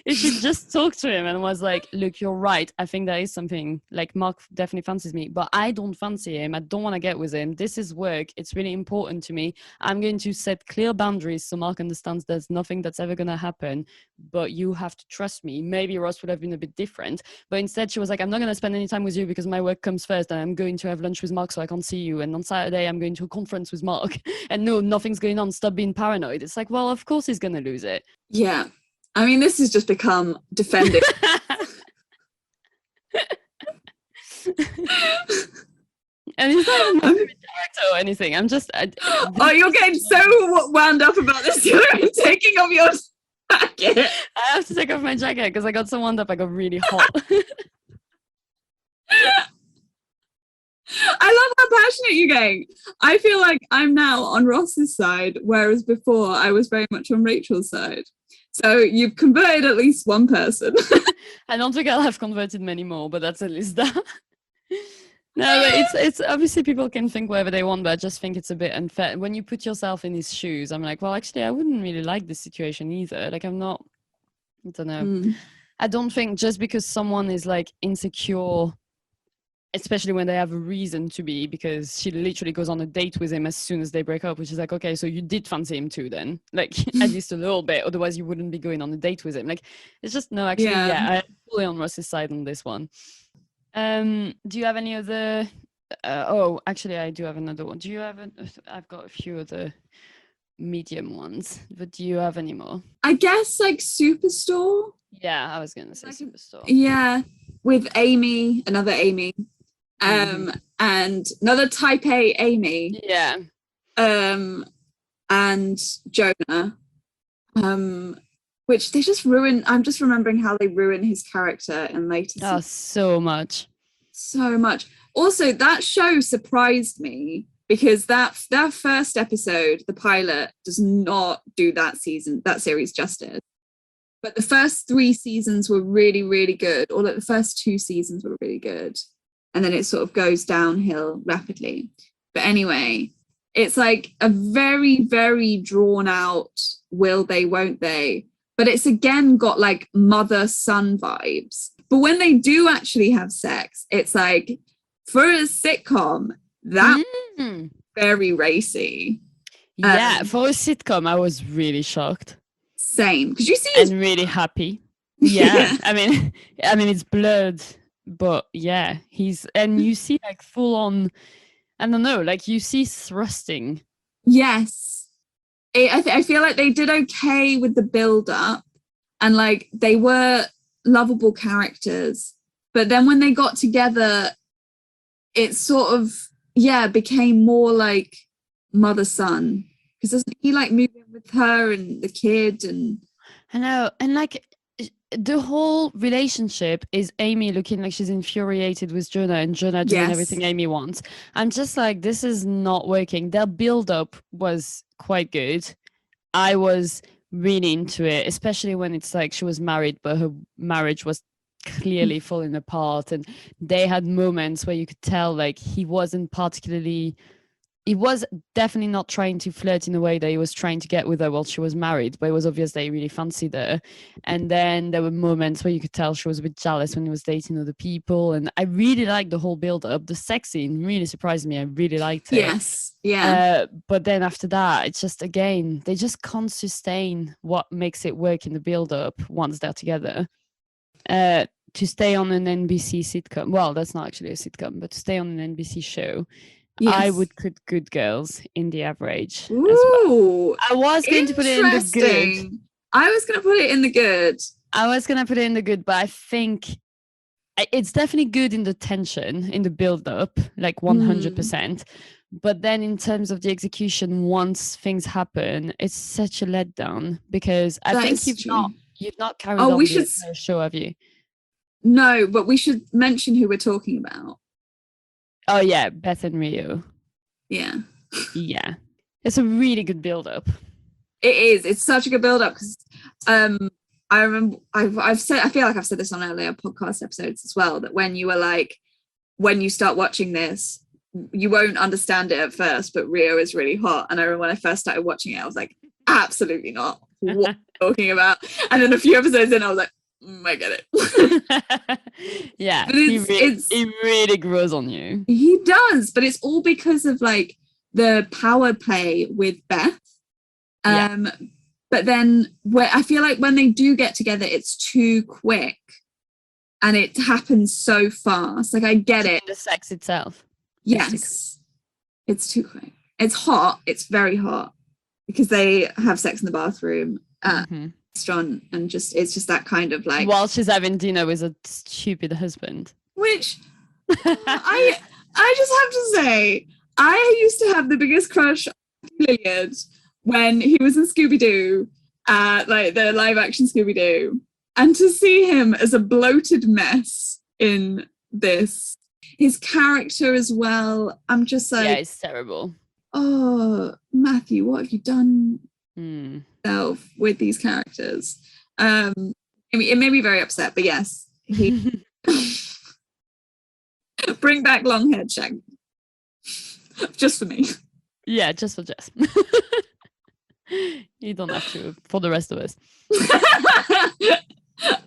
if she just talked to him and was like, look, you're right, I think there is something, like Mark definitely fancies me, but I don't fancy him, I don't want to get with him, this is work, it's really important to me, I'm going to set clear boundaries so Mark understands there's nothing that's ever going to happen, but you have to trust me. Maybe Ross would have been a bit different, but instead she was like, I'm not going to spend any time with you because my work comes first, and I'm going to have lunch with Mark so I can't see you, and on Saturday I'm going to a conference with Mark, and no, nothing's going on, stop being paranoid. It's like, well, of course he's going to lose it. Yeah. I mean, this has just become defending. And he's not even my favorite character or anything. I'm just... oh, you're getting so wound up about this. You're taking off your jacket. I have to take off my jacket because I got so wound up I got really hot. I love how passionate you're getting. I feel like I'm now on Ross's side, whereas before I was very much on Rachel's side. So you've converted at least one person. I don't think I'll have converted many more, but that's at least that. No, but it's obviously people can think whatever they want, but I just think it's a bit unfair. When you put yourself in his shoes, I'm like, well, actually, I wouldn't really like this situation either. Like, I don't know. I don't think just because someone is like insecure, especially when they have a reason to be, because she literally goes on a date with him as soon as they break up, which is like, okay, so you did fancy him too then, like at least a little bit, otherwise you wouldn't be going on a date with him. Like, it's just, no, actually, I'm fully on Ross's side on this one. Do you have any other actually I do have another one. Do you have I've got a few other medium ones, but do you have any more? I guess like Superstore. Yeah, I was gonna say Superstore. Yeah, with Amy, another Amy, and another Type A Amy. Yeah. And Jonah. Which they just ruin. I'm just remembering how they ruin his character in later seasons. Oh, so much. So much. Also, that show surprised me because that first episode, the pilot, does not do that series justice. But the first 3 seasons were really, really good. Or like the first 2 seasons were really good. And then it sort of goes downhill rapidly. But anyway, it's like a very, very drawn out will they, won't they? But it's again got like mother-son vibes. But when they do actually have sex, it's like, for a sitcom, that very racy. Yeah, for a sitcom, I was really shocked. Same, because you see, and really happy. Yeah, I mean, it's blurred, but yeah, and you see like full on. I don't know, like you see thrusting. Yes, I feel like they did okay with the build up, and like they were lovable characters, but then when they got together, it sort of became more like mother-son, because doesn't he like move in with her and the kid? And I know, and like the whole relationship is Amy looking like she's infuriated with Jonah, and Jonah doing everything Amy wants. I'm just like, this is not working. Their build-up was quite good. I was really into it, especially when it's like she was married, but her marriage was clearly falling apart, and they had moments where you could tell like he was definitely not trying to flirt in a way that he was trying to get with her while she was married, but it was obvious that he really fancied her. And then there were moments where you could tell she was a bit jealous when he was dating other people, and I really liked the whole build-up. The sex scene really surprised me. I really liked it. But then after that, it's just, again, they just can't sustain what makes it work in the build-up once they're together. To stay on an NBC sitcom, well, that's not actually a sitcom, but to stay on an NBC show, I would put Good Girls in the average. Ooh, as well. I was going to put it in the good. I was going to put it in the good. But I think it's definitely good in the tension, in the build-up, like 100%. But then in terms of the execution, once things happen, it's such a letdown, because I think you've not carried on the entire show, have you? No, but we should mention who we're talking about. Oh yeah, Beth and Rio. Yeah. It's a really good build-up. It is. It's such a good build-up, because I remember I feel like I've said this on earlier podcast episodes as well, that when you were like, when you start watching this, you won't understand it at first, but Rio is really hot. And I remember when I first started watching it, I was like, absolutely not. What are you talking about? And then a few episodes in, I was like, I get it. Yeah, he really grows on you. He does, but it's all because of like the power play with Beth. But then I feel like when they do get together, it's too quick and it happens so fast. Like, I get it. The sex itself. Yes, it's too quick. It's hot. It's very hot, because they have sex in the bathroom at restaurant, and it's just that kind of like, while she's having dinner with a stupid husband, which I just have to say, I used to have the biggest crush on Lilliard when he was in Scooby-Doo, like the live action Scooby-Doo, and to see him as a bloated mess in this, his character as well, I'm just like, it's terrible. Oh, Matthew, what have you done with these characters? It made me very upset, but yes, he bring back long-haired Shaggy. Just for me. Yeah, just for Jess. You don't have to for the rest of us.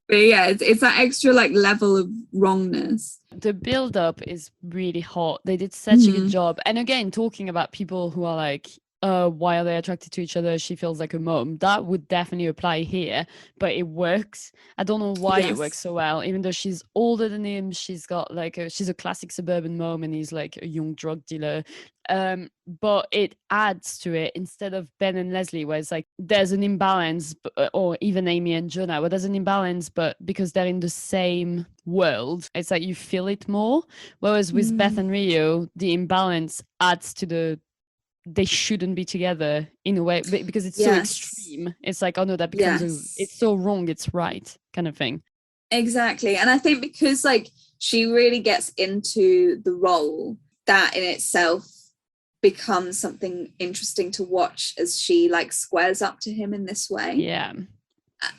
But yeah, it's that extra like level of wrongness. The build-up is really hot. They did such a good job. And again, talking about people who are like, why are they attracted to each other? She feels like a mom. That would definitely apply here, but it works. I don't know why it works so well. Even though she's older than him, she's got like she's a classic suburban mom, and he's like a young drug dealer. But it adds to it, instead of Ben and Leslie, where it's like there's an imbalance, or even Amy and Jonah, where there's an imbalance, but because they're in the same world, it's like you feel it more. Whereas with Beth and Rio, the imbalance adds to they shouldn't be together in a way, because it's so extreme. It's like, oh no, that becomes it's so wrong, it's right kind of thing. Exactly. And I think because like she really gets into the role. That in itself becomes something interesting to watch as she like squares up to him in this way. Yeah. And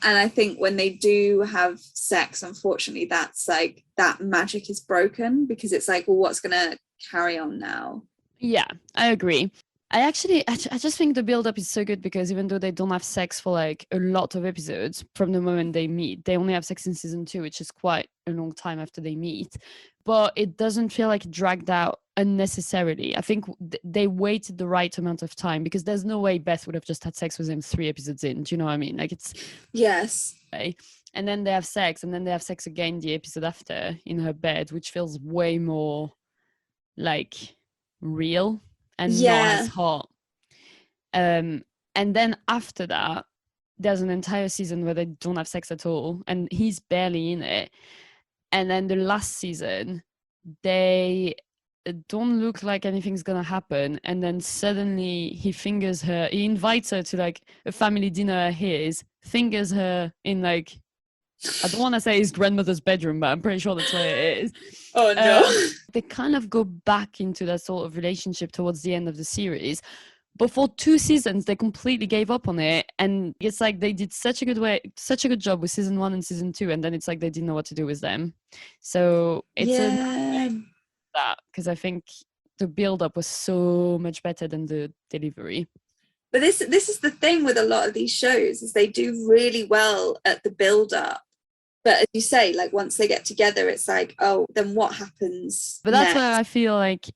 I think when they do have sex, unfortunately, that's like that magic is broken, because it's like, well, what's gonna carry on now? Yeah, I agree. I just think the build-up is so good, because even though they don't have sex for like a lot of episodes from the moment they meet, they only have sex in season 2, which is quite a long time after they meet, but it doesn't feel like it dragged out unnecessarily. I think they waited the right amount of time, because there's no way Beth would have just had sex with him 3 episodes in. Do you know what I mean? Like, it's... Yes. And then they have sex, and then they have sex again the episode after in her bed, which feels way more like real and not as hot. And then after that, there's an entire season where they don't have sex at all, and he's barely in it. And then the last season, they don't look like anything's gonna happen, and then suddenly he fingers her. He invites her to like a family dinner at his, fingers her in like, I don't want to say his grandmother's bedroom, but I'm pretty sure that's what it is. Oh no. They kind of go back into that sort of relationship towards the end of the series. But for 2 seasons, they completely gave up on it. And it's like they did such a good job with season 1 and season 2. And then it's like they didn't know what to do with them. So it's that, because I think the build-up was so much better than the delivery. But this is the thing with a lot of these shows, is they do really well at the build-up. But as you say, like once they get together, it's like, oh, then what happens? But that's next? where I feel like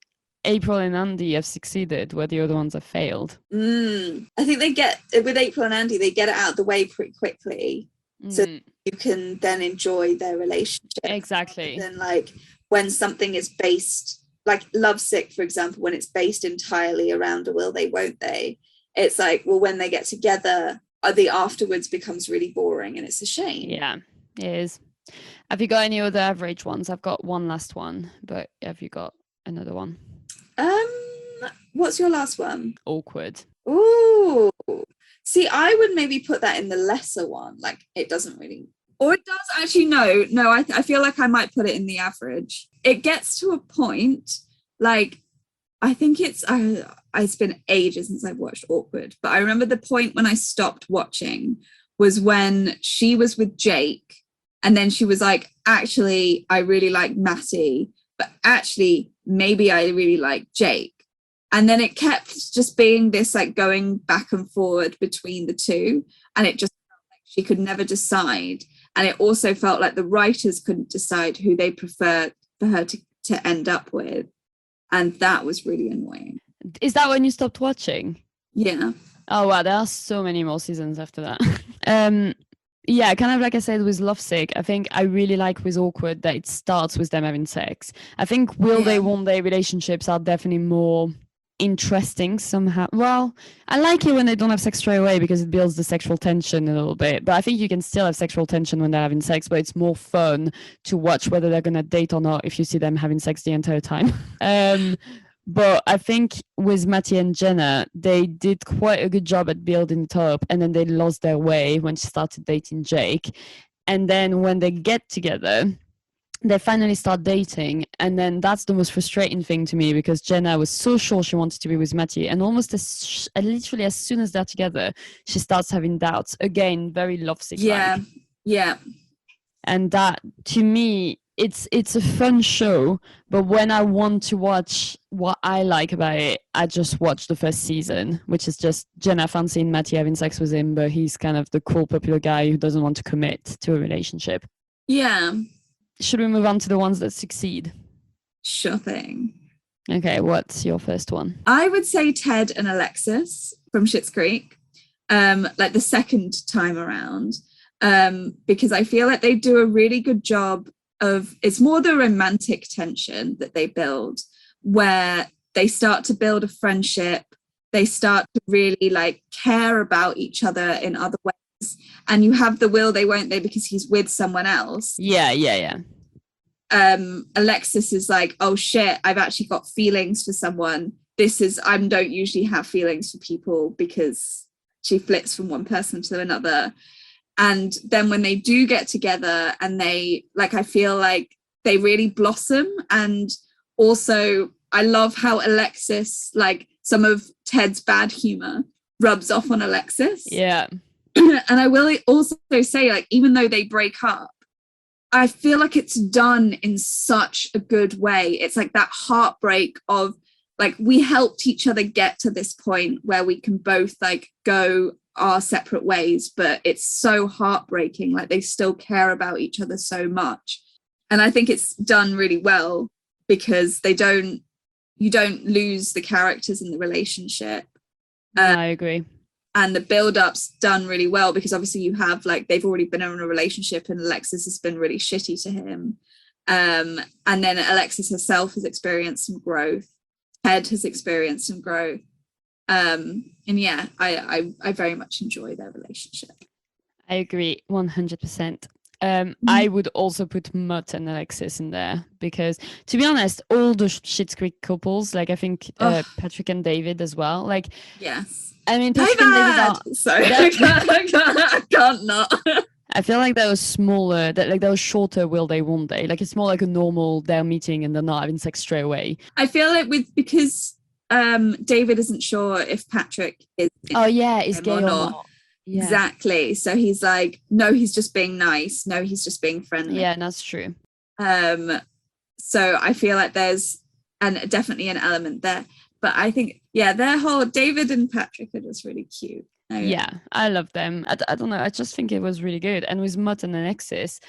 April and Andy have succeeded, where the other ones have failed. I think they get, with April and Andy, they get it out of the way pretty quickly, so you can then enjoy their relationship. Exactly. And then like when something is based, like Lovesick, for example, when it's based entirely around a will they, won't they, it's like, well, when they get together, the afterwards becomes really boring, and it's a shame. Yeah, it is. Have you got any other average ones? I've got one last one, but have you got another one? What's your last one? Awkward. Ooh. See, I would maybe put that in the lesser one. Like, it doesn't really, or it does actually. No, I feel like I might put it in the average. It gets to a point, like, I think it's been ages since I've watched Awkward, but I remember the point when I stopped watching was when she was with Jake, and then she was like, actually, I really like Matty, but actually, maybe I really like Jake. And then it kept just being this like going back and forward between the two, and it just felt like she could never decide. And it also felt like the writers couldn't decide who they preferred for her to end up with. And that was really annoying. Is that when you stopped watching? Yeah. Oh wow, there are so many more seasons after that. Yeah, kind of like I said with Lovesick, I think I really like with Awkward that it starts with them having sex. I think will they, won't they relationships are definitely more interesting somehow. Well, I like it when they don't have sex straight away, because it builds the sexual tension a little bit, but I think you can still have sexual tension when they're having sex, but it's more fun to watch whether they're gonna date or not if you see them having sex the entire time. But I think with Matty and Jenna, they did quite a good job at building it up, and then they lost their way when she started dating Jake. And then when they get together, they finally start dating, and then that's the most frustrating thing to me, because Jenna was so sure she wanted to be with Matty, and almost literally as soon as they're together, she starts having doubts again. Very Lovesick. Yeah. And that, to me, it's a fun show, but when I want to watch what I like about it, I just watch the first season, which is just Jenna fancying Matty having sex with him, but he's kind of the cool popular guy who doesn't want to commit to a relationship. Yeah. Should we move on to the ones that succeed? Sure thing. Okay, what's your first one? I would say Ted and Alexis from Schitt's Creek, like the second time around, because I feel like they do a really good job of, it's more the romantic tension that they build, where they start to build a friendship, they start to really like care about each other in other ways, and you have the will they, won't they, because he's with someone else. Yeah. Alexis is like, oh shit, I've actually got feelings for someone. I don't usually have feelings for people, because she flips from one person to another. And then when they do get together, and they, like, I feel like they really blossom. And also I love how Alexis, like some of Ted's bad humor rubs off on Alexis. Yeah. And I will also say, like, even though they break up, I feel like it's done in such a good way. It's like that heartbreak of like, we helped each other get to this point where we can both like go our separate ways, but it's so heartbreaking. Like they still care about each other so much. And I think it's done really well because you don't lose the characters in the relationship. I agree. And the build-up's done really well because obviously you have like they've already been in a relationship and Alexis has been really shitty to him, and then Alexis herself has experienced some growth. Ted has experienced some growth, and yeah, I very much enjoy their relationship. I agree 100%. I would also put Mutt and Alexis in there because, to be honest, all the Schitt's Creek couples, like I think Patrick and David as well, like yes. I mean, Patrick and David are... Sorry, I can't not. I feel like they were smaller, that they were shorter will they, won't they? Like it's more like a normal, they're meeting and they're not having sex straight away. I feel like because David isn't sure if Patrick is is gay or not. Yeah. Exactly. So he's like, no, he's just being nice. No, he's just being friendly. Yeah, that's true. So I feel like there's definitely an element there. But I think, their whole David and Patrick are just really cute. Yeah, I love them. I don't know. I just think it was really good. And with Mutt and Alexis,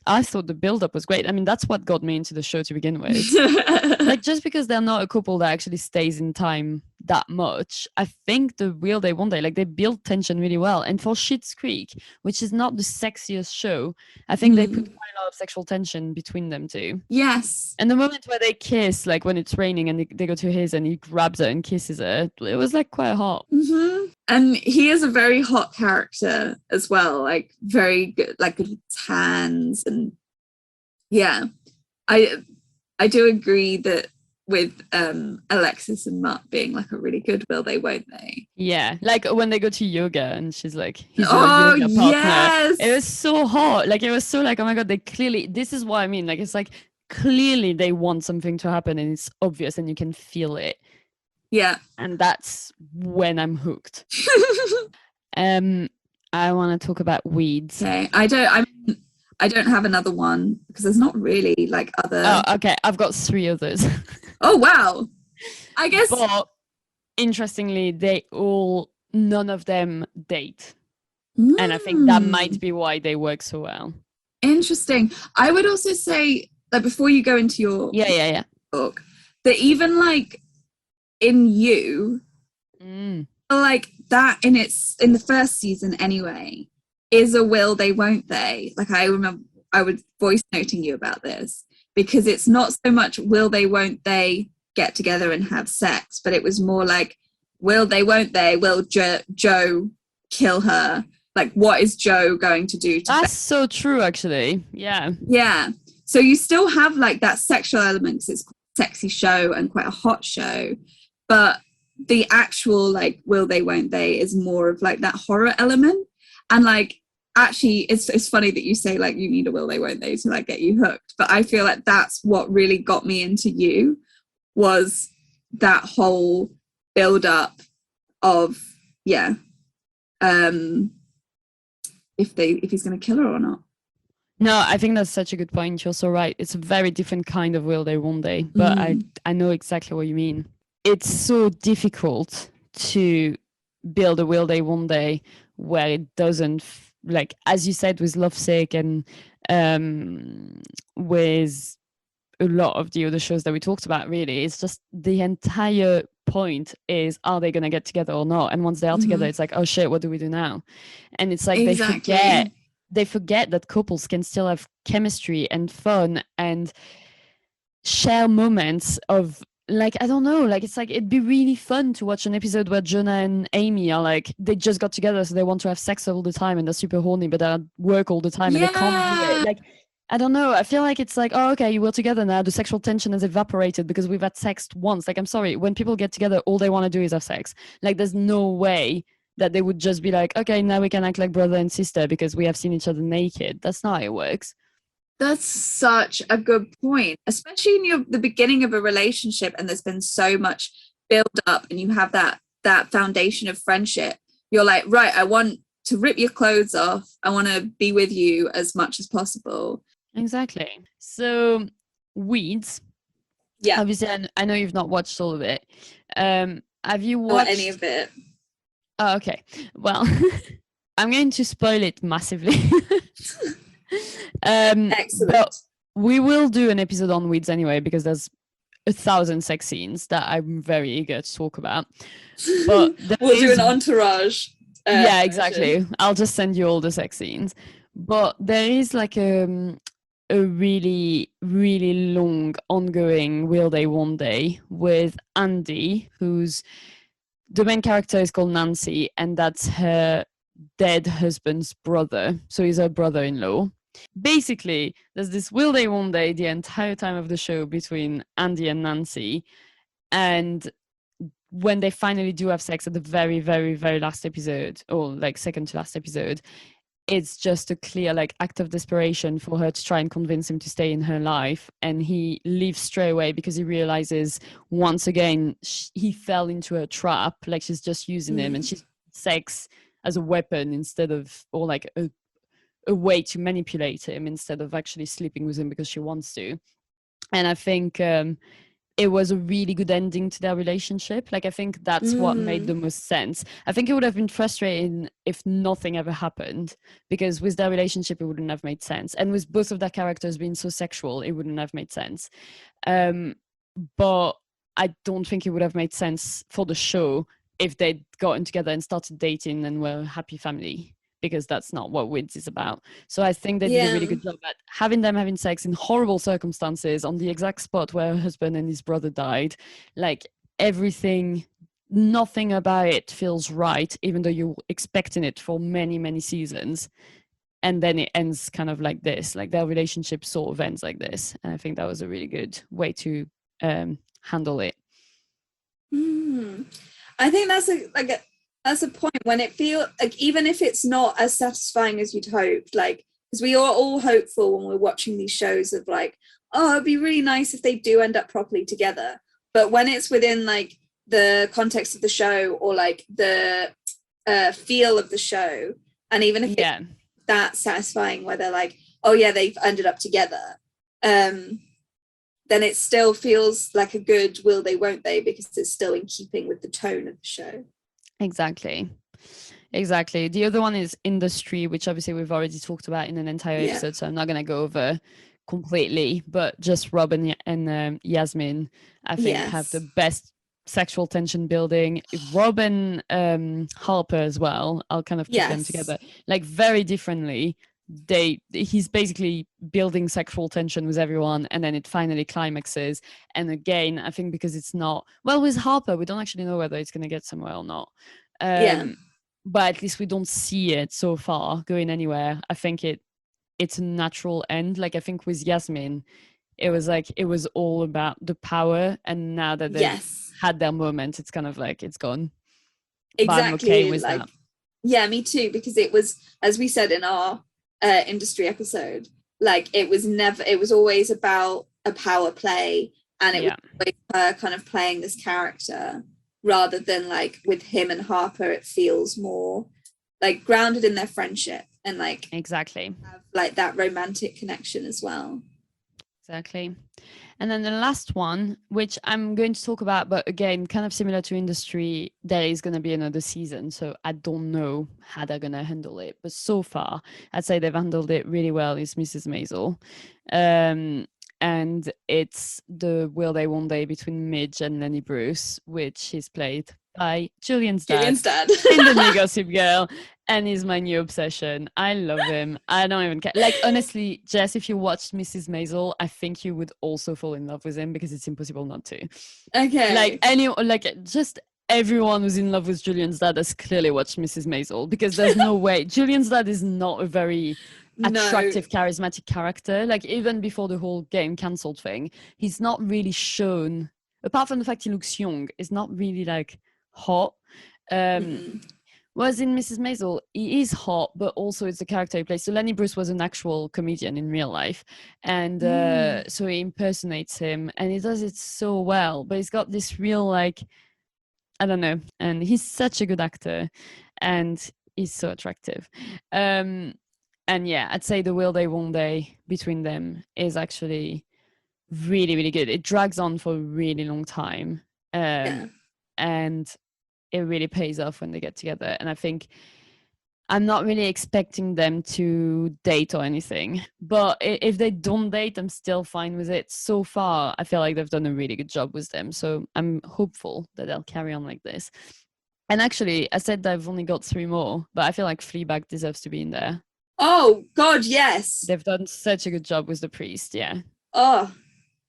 I thought the build-up was great. I mean, that's what got me into the show to begin with. Like, just because they're not a couple that actually stays in time that much, I think the Will They Won't They, like, they build tension really well. And for Schitt's Creek, which is not the sexiest show, I think they put quite a lot of sexual tension between them two. Yes. And the moment where they kiss, like when it's raining and they go to his and he grabs her and kisses her, it was like quite hot. Mm-hmm. And he is a very hot character as well, like very good, like good with his hands. And yeah, I do agree that with Alexis and Mutt being like a really good Will They Won't They. Yeah, like when they go to yoga and she's like, he's your yoga partner. Yes! It was so hot. Like it was so like, oh my God, they clearly, this is what I mean. Like it's like clearly they want something to happen and it's obvious and you can feel it. Yeah. And that's when I'm hooked. I want to talk about weeds. Okay. I don't have another one because there's not really like other. Oh, okay. I've got 3 others. Oh, wow. I guess. But interestingly, none of them date. And I think that might be why they work so well. Interesting. I would also say that before you go into your book, that even like in You, like that in the first season anyway, is a Will They Won't They. Like I remember I was voice noting you about this because it's not so much will they won't they get together and have sex, but it was more like will they won't they, will Joe kill her, like what is Joe going to do to that's so true actually. Yeah So you still have like that sexual element because it's a sexy show and quite a hot show, but the actual like will they won't they is more of like that horror element. And like actually it's funny that you say like you need a will they won't they to like get you hooked, but I feel like that's what really got me into You was that whole build up of if he's going to kill her or not. No, I think that's such a good point. You're so right. It's a very different kind of will they won't they, but I know exactly what you mean. It's so difficult to build a will they won't they where it doesn't like, as you said, with Lovesick and with a lot of the other shows that we talked about, really, it's just the entire point is, are they going to get together or not? And once they are together, it's like, oh shit, what do we do now? And it's like they forget that couples can still have chemistry and fun and share moments of like, I don't know, like it's like it'd be really fun to watch an episode where Jonah and Amy are like, they just got together so they want to have sex all the time and they're super horny but they're at work all the time and they can't do it. Like, I don't know, I feel like it's like, oh okay, we're together now, the sexual tension has evaporated because we've had sex once. Like, I'm sorry, when people get together all they want to do is have sex. Like, there's no way that they would just be like, okay, now we can act like brother and sister because we have seen each other naked. That's not how it works. That's such a good point, especially in the beginning of a relationship, and there's been so much build up, and you have that foundation of friendship. You're like, right, I want to rip your clothes off. I want to be with you as much as possible. Exactly. So, Weeds. Yeah. Obviously, I know you've not watched all of it. Have you Or watched any of it? Oh, okay. Well, I'm going to spoil it massively. Excellent. But we will do an episode on Weeds anyway, because there's 1,000 sex scenes that I'm very eager to talk about. But we'll do an entourage. Yeah, exactly. I'll just send you all the sex scenes. But there is like a really, really long ongoing Will They One Day with Andy, who's the main character is called Nancy, and that's her dead husband's brother. So he's her brother-in-law. Basically, there's this Will They One Day the entire time of the show between Andy and Nancy. And when they finally do have sex at the very, very, very last episode, or like second to last episode, it's just a clear like act of desperation for her to try and convince him to stay in her life, and he leaves straight away because he realizes once again he fell into a trap. Like, she's just using him, and she's sex as a weapon instead of, or like a way to manipulate him instead of actually sleeping with him because she wants to. And I think it was a really good ending to their relationship. Like, I think that's what made the most sense. I think it would have been frustrating if nothing ever happened, because with their relationship, it wouldn't have made sense. And with both of their characters being so sexual, it wouldn't have made sense. But I don't think it would have made sense for the show if they'd gotten together and started dating and were a happy family, because that's not what Wids is about. So I think they did a really good job at having them having sex in horrible circumstances on the exact spot where her husband and his brother died. Like, everything, nothing about it feels right, even though you're expecting it for many, many seasons. And then it ends kind of like this, like their relationship sort of ends like this. And I think that was a really good way to handle it. I think that's a point when it feels like, even if it's not as satisfying as you'd hoped, like, because we are all hopeful when we're watching these shows of like, oh, it'd be really nice if they do end up properly together. But when it's within like the context of the show, or like the feel of the show, and even if it's that satisfying where they're like, oh yeah, they've ended up together, then it still feels like a good will they, won't they, because it's still in keeping with the tone of the show. Exactly. The other one is Industry, which obviously we've already talked about in an entire episode, so I'm not going to go over completely, but just Robin and Yasmin, I think, have the best sexual tension building. Robin, Harper as well, I'll kind of put them together, like, very differently. He's basically building sexual tension with everyone, and then it finally climaxes. And again, I think because it's not, well, with Harper, we don't actually know whether it's going to get somewhere or not. But at least we don't see it so far going anywhere. I think it's a natural end. Like, I think with Yasmin, it was like, it was all about the power, and now that they've had their moment, it's kind of like it's gone. Exactly. But I'm okay with like that. Yeah, me too, because it was, as we said in our Industry episode, like, it was always about a power play, and it was always her kind of playing this character, rather than like with him and Harper, it feels more like grounded in their friendship, and like exactly have like that romantic connection as well. Exactly. And then the last one, which I'm going to talk about, but again, kind of similar to Industry, there is going to be another season. So I don't know how they're going to handle it. But so far, I'd say they've handled it really well, is Mrs. Maisel. And it's the Will They One Day between Midge and Lenny Bruce, which is played by Julian's dad in the new Gossip Girl, and he's my new obsession. I love him. I don't even care. Like, honestly, Jess, if you watched Mrs. Maisel, I think you would also fall in love with him, because it's impossible not to. Okay. Just everyone who's in love with Julian's dad has clearly watched Mrs. Maisel, because there's no way. Julian's dad is not a very attractive, charismatic character. Like, even before the whole getting cancelled thing, he's not really shown, apart from the fact he looks young, is not really like hot. Whereas in Mrs. Maisel, he is hot, but also it's the character he plays. So Lenny Bruce was an actual comedian in real life. And so he impersonates him and he does it so well. But he's got this real, like, I don't know. And he's such a good actor and he's so attractive. And yeah, I'd say the will they, won't they between them is actually really, really good. It drags on for a really long time. And it really pays off when they get together. And I think I'm not really expecting them to date or anything, but if they don't date, I'm still fine with it. So far, I feel like they've done a really good job with them. So I'm hopeful that they'll carry on like this. And actually, I said that I've only got 3 more, but I feel like Fleabag deserves to be in there. Oh, God, yes. They've done such a good job with the priest, yeah. Oh,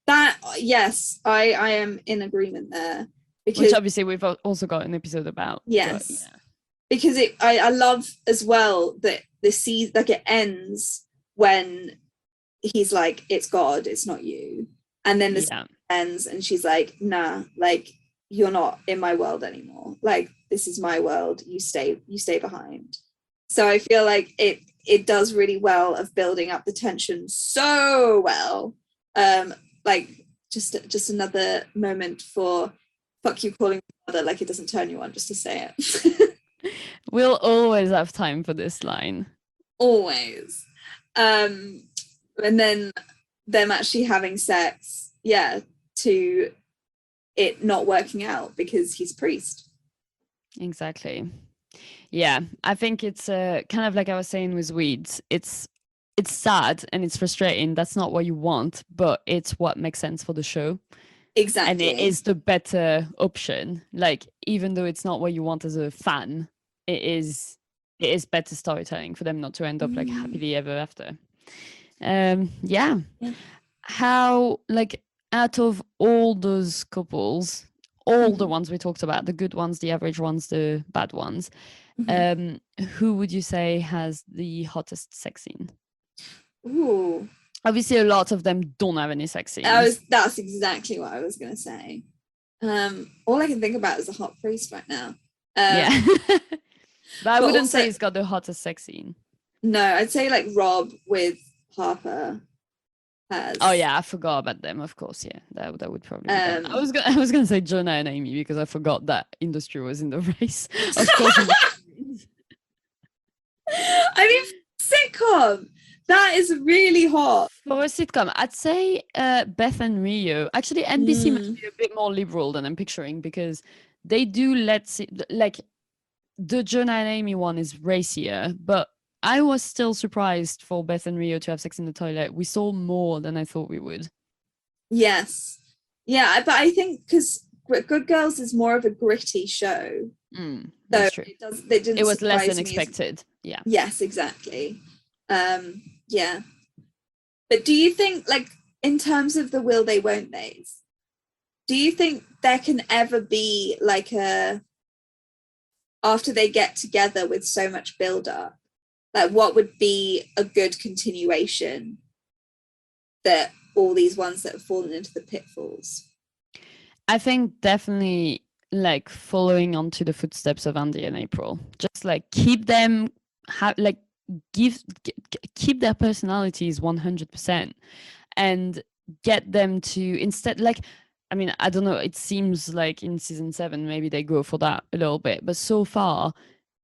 that, yes, I am in agreement there. Because, which obviously we've also got an episode about. Yes. But, yeah. Because I love as well that the season, like, it ends when he's like, it's God, it's not you. And then this ends and she's like, nah, like, you're not in my world anymore. Like, this is my world. You stay behind. So I feel like it does really well of building up the tension so well. Like, just another moment for fuck you calling mother, like it doesn't turn you on, just to say it. We'll always have time for this line. Always. And then them actually having sex, to it not working out because he's a priest. Exactly. Yeah, I think it's kind of like I was saying with Weeds. It's sad and it's frustrating. That's not what you want, but it's what makes sense for the show. Exactly. And it is the better option. Like, even though it's not what you want as a fan, it is better storytelling for them not to end up like happily ever after. Yeah. How, like, out of all those couples, all the ones we talked about, the good ones, the average ones, the bad ones, who would you say has the hottest sex scene? Ooh. Obviously, a lot of them don't have any sex scenes. That's exactly what I was going to say. All I can think about is a hot priest right now. Yeah. But I wouldn't also, say he's got the hottest sex scene. No, I'd say like Rob with Harper has. Oh yeah, I forgot about them. Of course, yeah, that would probably be them. I was gonna say Jonah and Amy because I forgot that industry was in the race. Of course. I mean, sitcom. That is really hot. For a sitcom, I'd say Beth and Rio. Actually, NBC must be a bit more liberal than I'm picturing because they do like the Jonah and Amy one is racier, but I was still surprised for Beth and Rio to have sex in the toilet. We saw more than I thought we would. Yes. Yeah, but I think because Good Girls is more of a gritty show. That's true. It was less than expected. Yeah. Yes, exactly. Yeah. But do you think, like, in terms of the will they, won't theys, do you think there can ever be like after they get together with so much build up, like what would be a good continuation that all these ones that have fallen into the pitfalls? I think definitely like following onto the footsteps of Andy and April, just like keep them keep their personalities 100% and get them to instead, like, I mean, I don't know, it seems like in season 7 maybe they go for that a little bit, but so far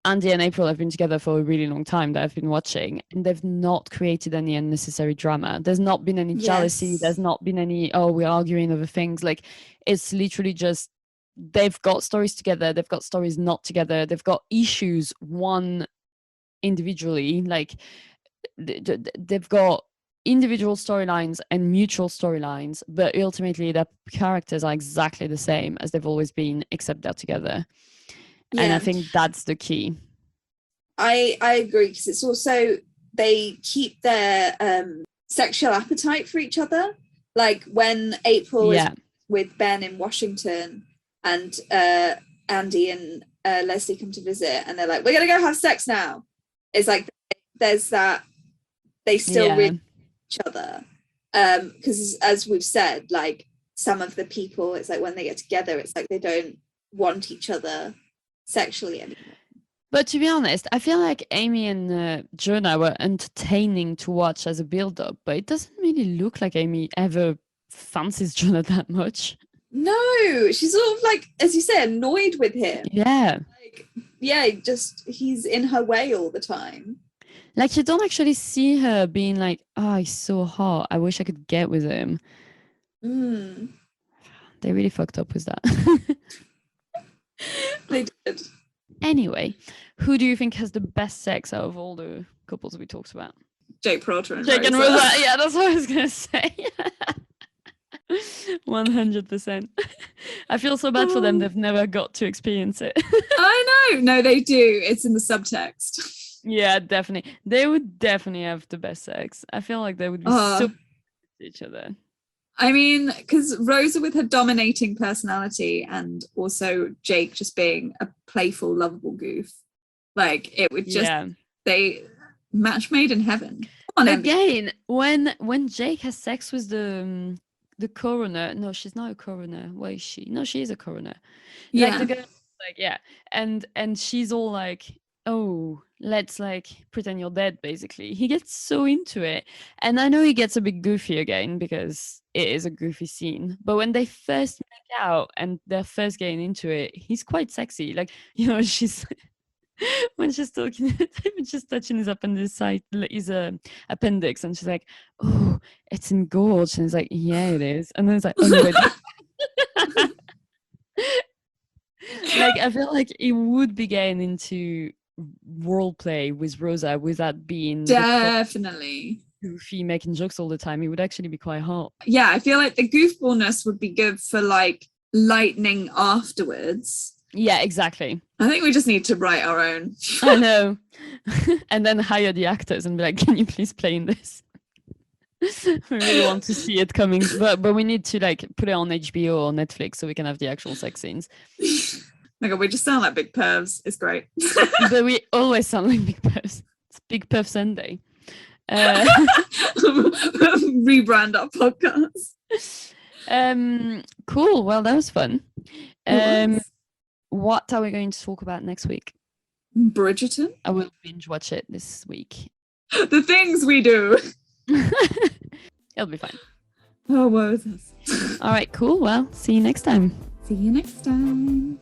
Andy and April have been together for a really long time that I've been watching, and they've not created any unnecessary drama. There's not been any jealousy. There's not been any, we're arguing over things. Like, it's literally just they've got stories together. They've got stories not together. They've got issues one individually. Like, they've got individual storylines and mutual storylines, but ultimately their characters are exactly the same as they've always been, except they're together. Yeah. And I think that's the key. I agree, because it's also they keep their sexual appetite for each other. Like when April is with Ben in Washington and Andy and Leslie come to visit and they're like, we're going to go have sex now. It's like there's that, they still really each other. Because as we've said, like some of the people, it's like when they get together, it's like they don't want each other sexually anymore. But to be honest, I feel like Amy and Jonah were entertaining to watch as a build-up, but it doesn't really look like Amy ever fancies Jonah that much. No, she's sort of like, as you say, annoyed with him. Yeah. Like, yeah, just he's in her way all the time. Like, you don't actually see her being like, oh, he's so hot. I wish I could get with him. They really fucked up with that. They did. Anyway, who do you think has the best sex out of all the couples we talked about? Jake Peralta and Jake Rosa. and Rosa. Yeah, that's what I was going to say. 100%. I feel so bad for them. They've never got to experience it. I know. No, they do. It's in the subtext. Yeah, definitely. They would definitely have the best sex. I feel like they would be so to each other. I mean, because Rosa with her dominating personality and also Jake just being a playful, lovable goof. Like, it would just, they match made in heaven. Come on, again, when Jake has sex with the coroner, no, she's not a coroner. Why is she? No, she is a coroner. Yeah. Like, the girl, like, yeah. And she's all like, oh, let's like pretend you're dead, basically. He gets so into it. And I know he gets a bit goofy again because it is a goofy scene. But when they first make out and they're first getting into it, he's quite sexy. Like, you know, she's when she's talking, just touching his appendix, his appendix, and she's like, oh, it's engorged. And he's like, yeah, it is. And then it's like, oh, no, like, I feel like he would be getting into role play with Rosa without being definitely goofy, making jokes all the time. He would actually be quite hot. Yeah, I feel like the goofballness would be good for like lightning afterwards. Yeah, exactly. I think we just need to write our own. I know. And then hire the actors and be like, can you please play in this? We really want to see it coming, but we need to like put it on HBO or Netflix so we can have the actual sex scenes. My God, we just sound like big pervs. It's great. But we always sound like big pervs. It's Big Perv Sunday. Rebrand our podcast. Cool. Well, that was fun. What are we going to talk about next week? Bridgerton. I will binge watch it this week. The things we do. It'll be fine. Oh, woe is us. All right, cool. Well, see you next time. See you next time.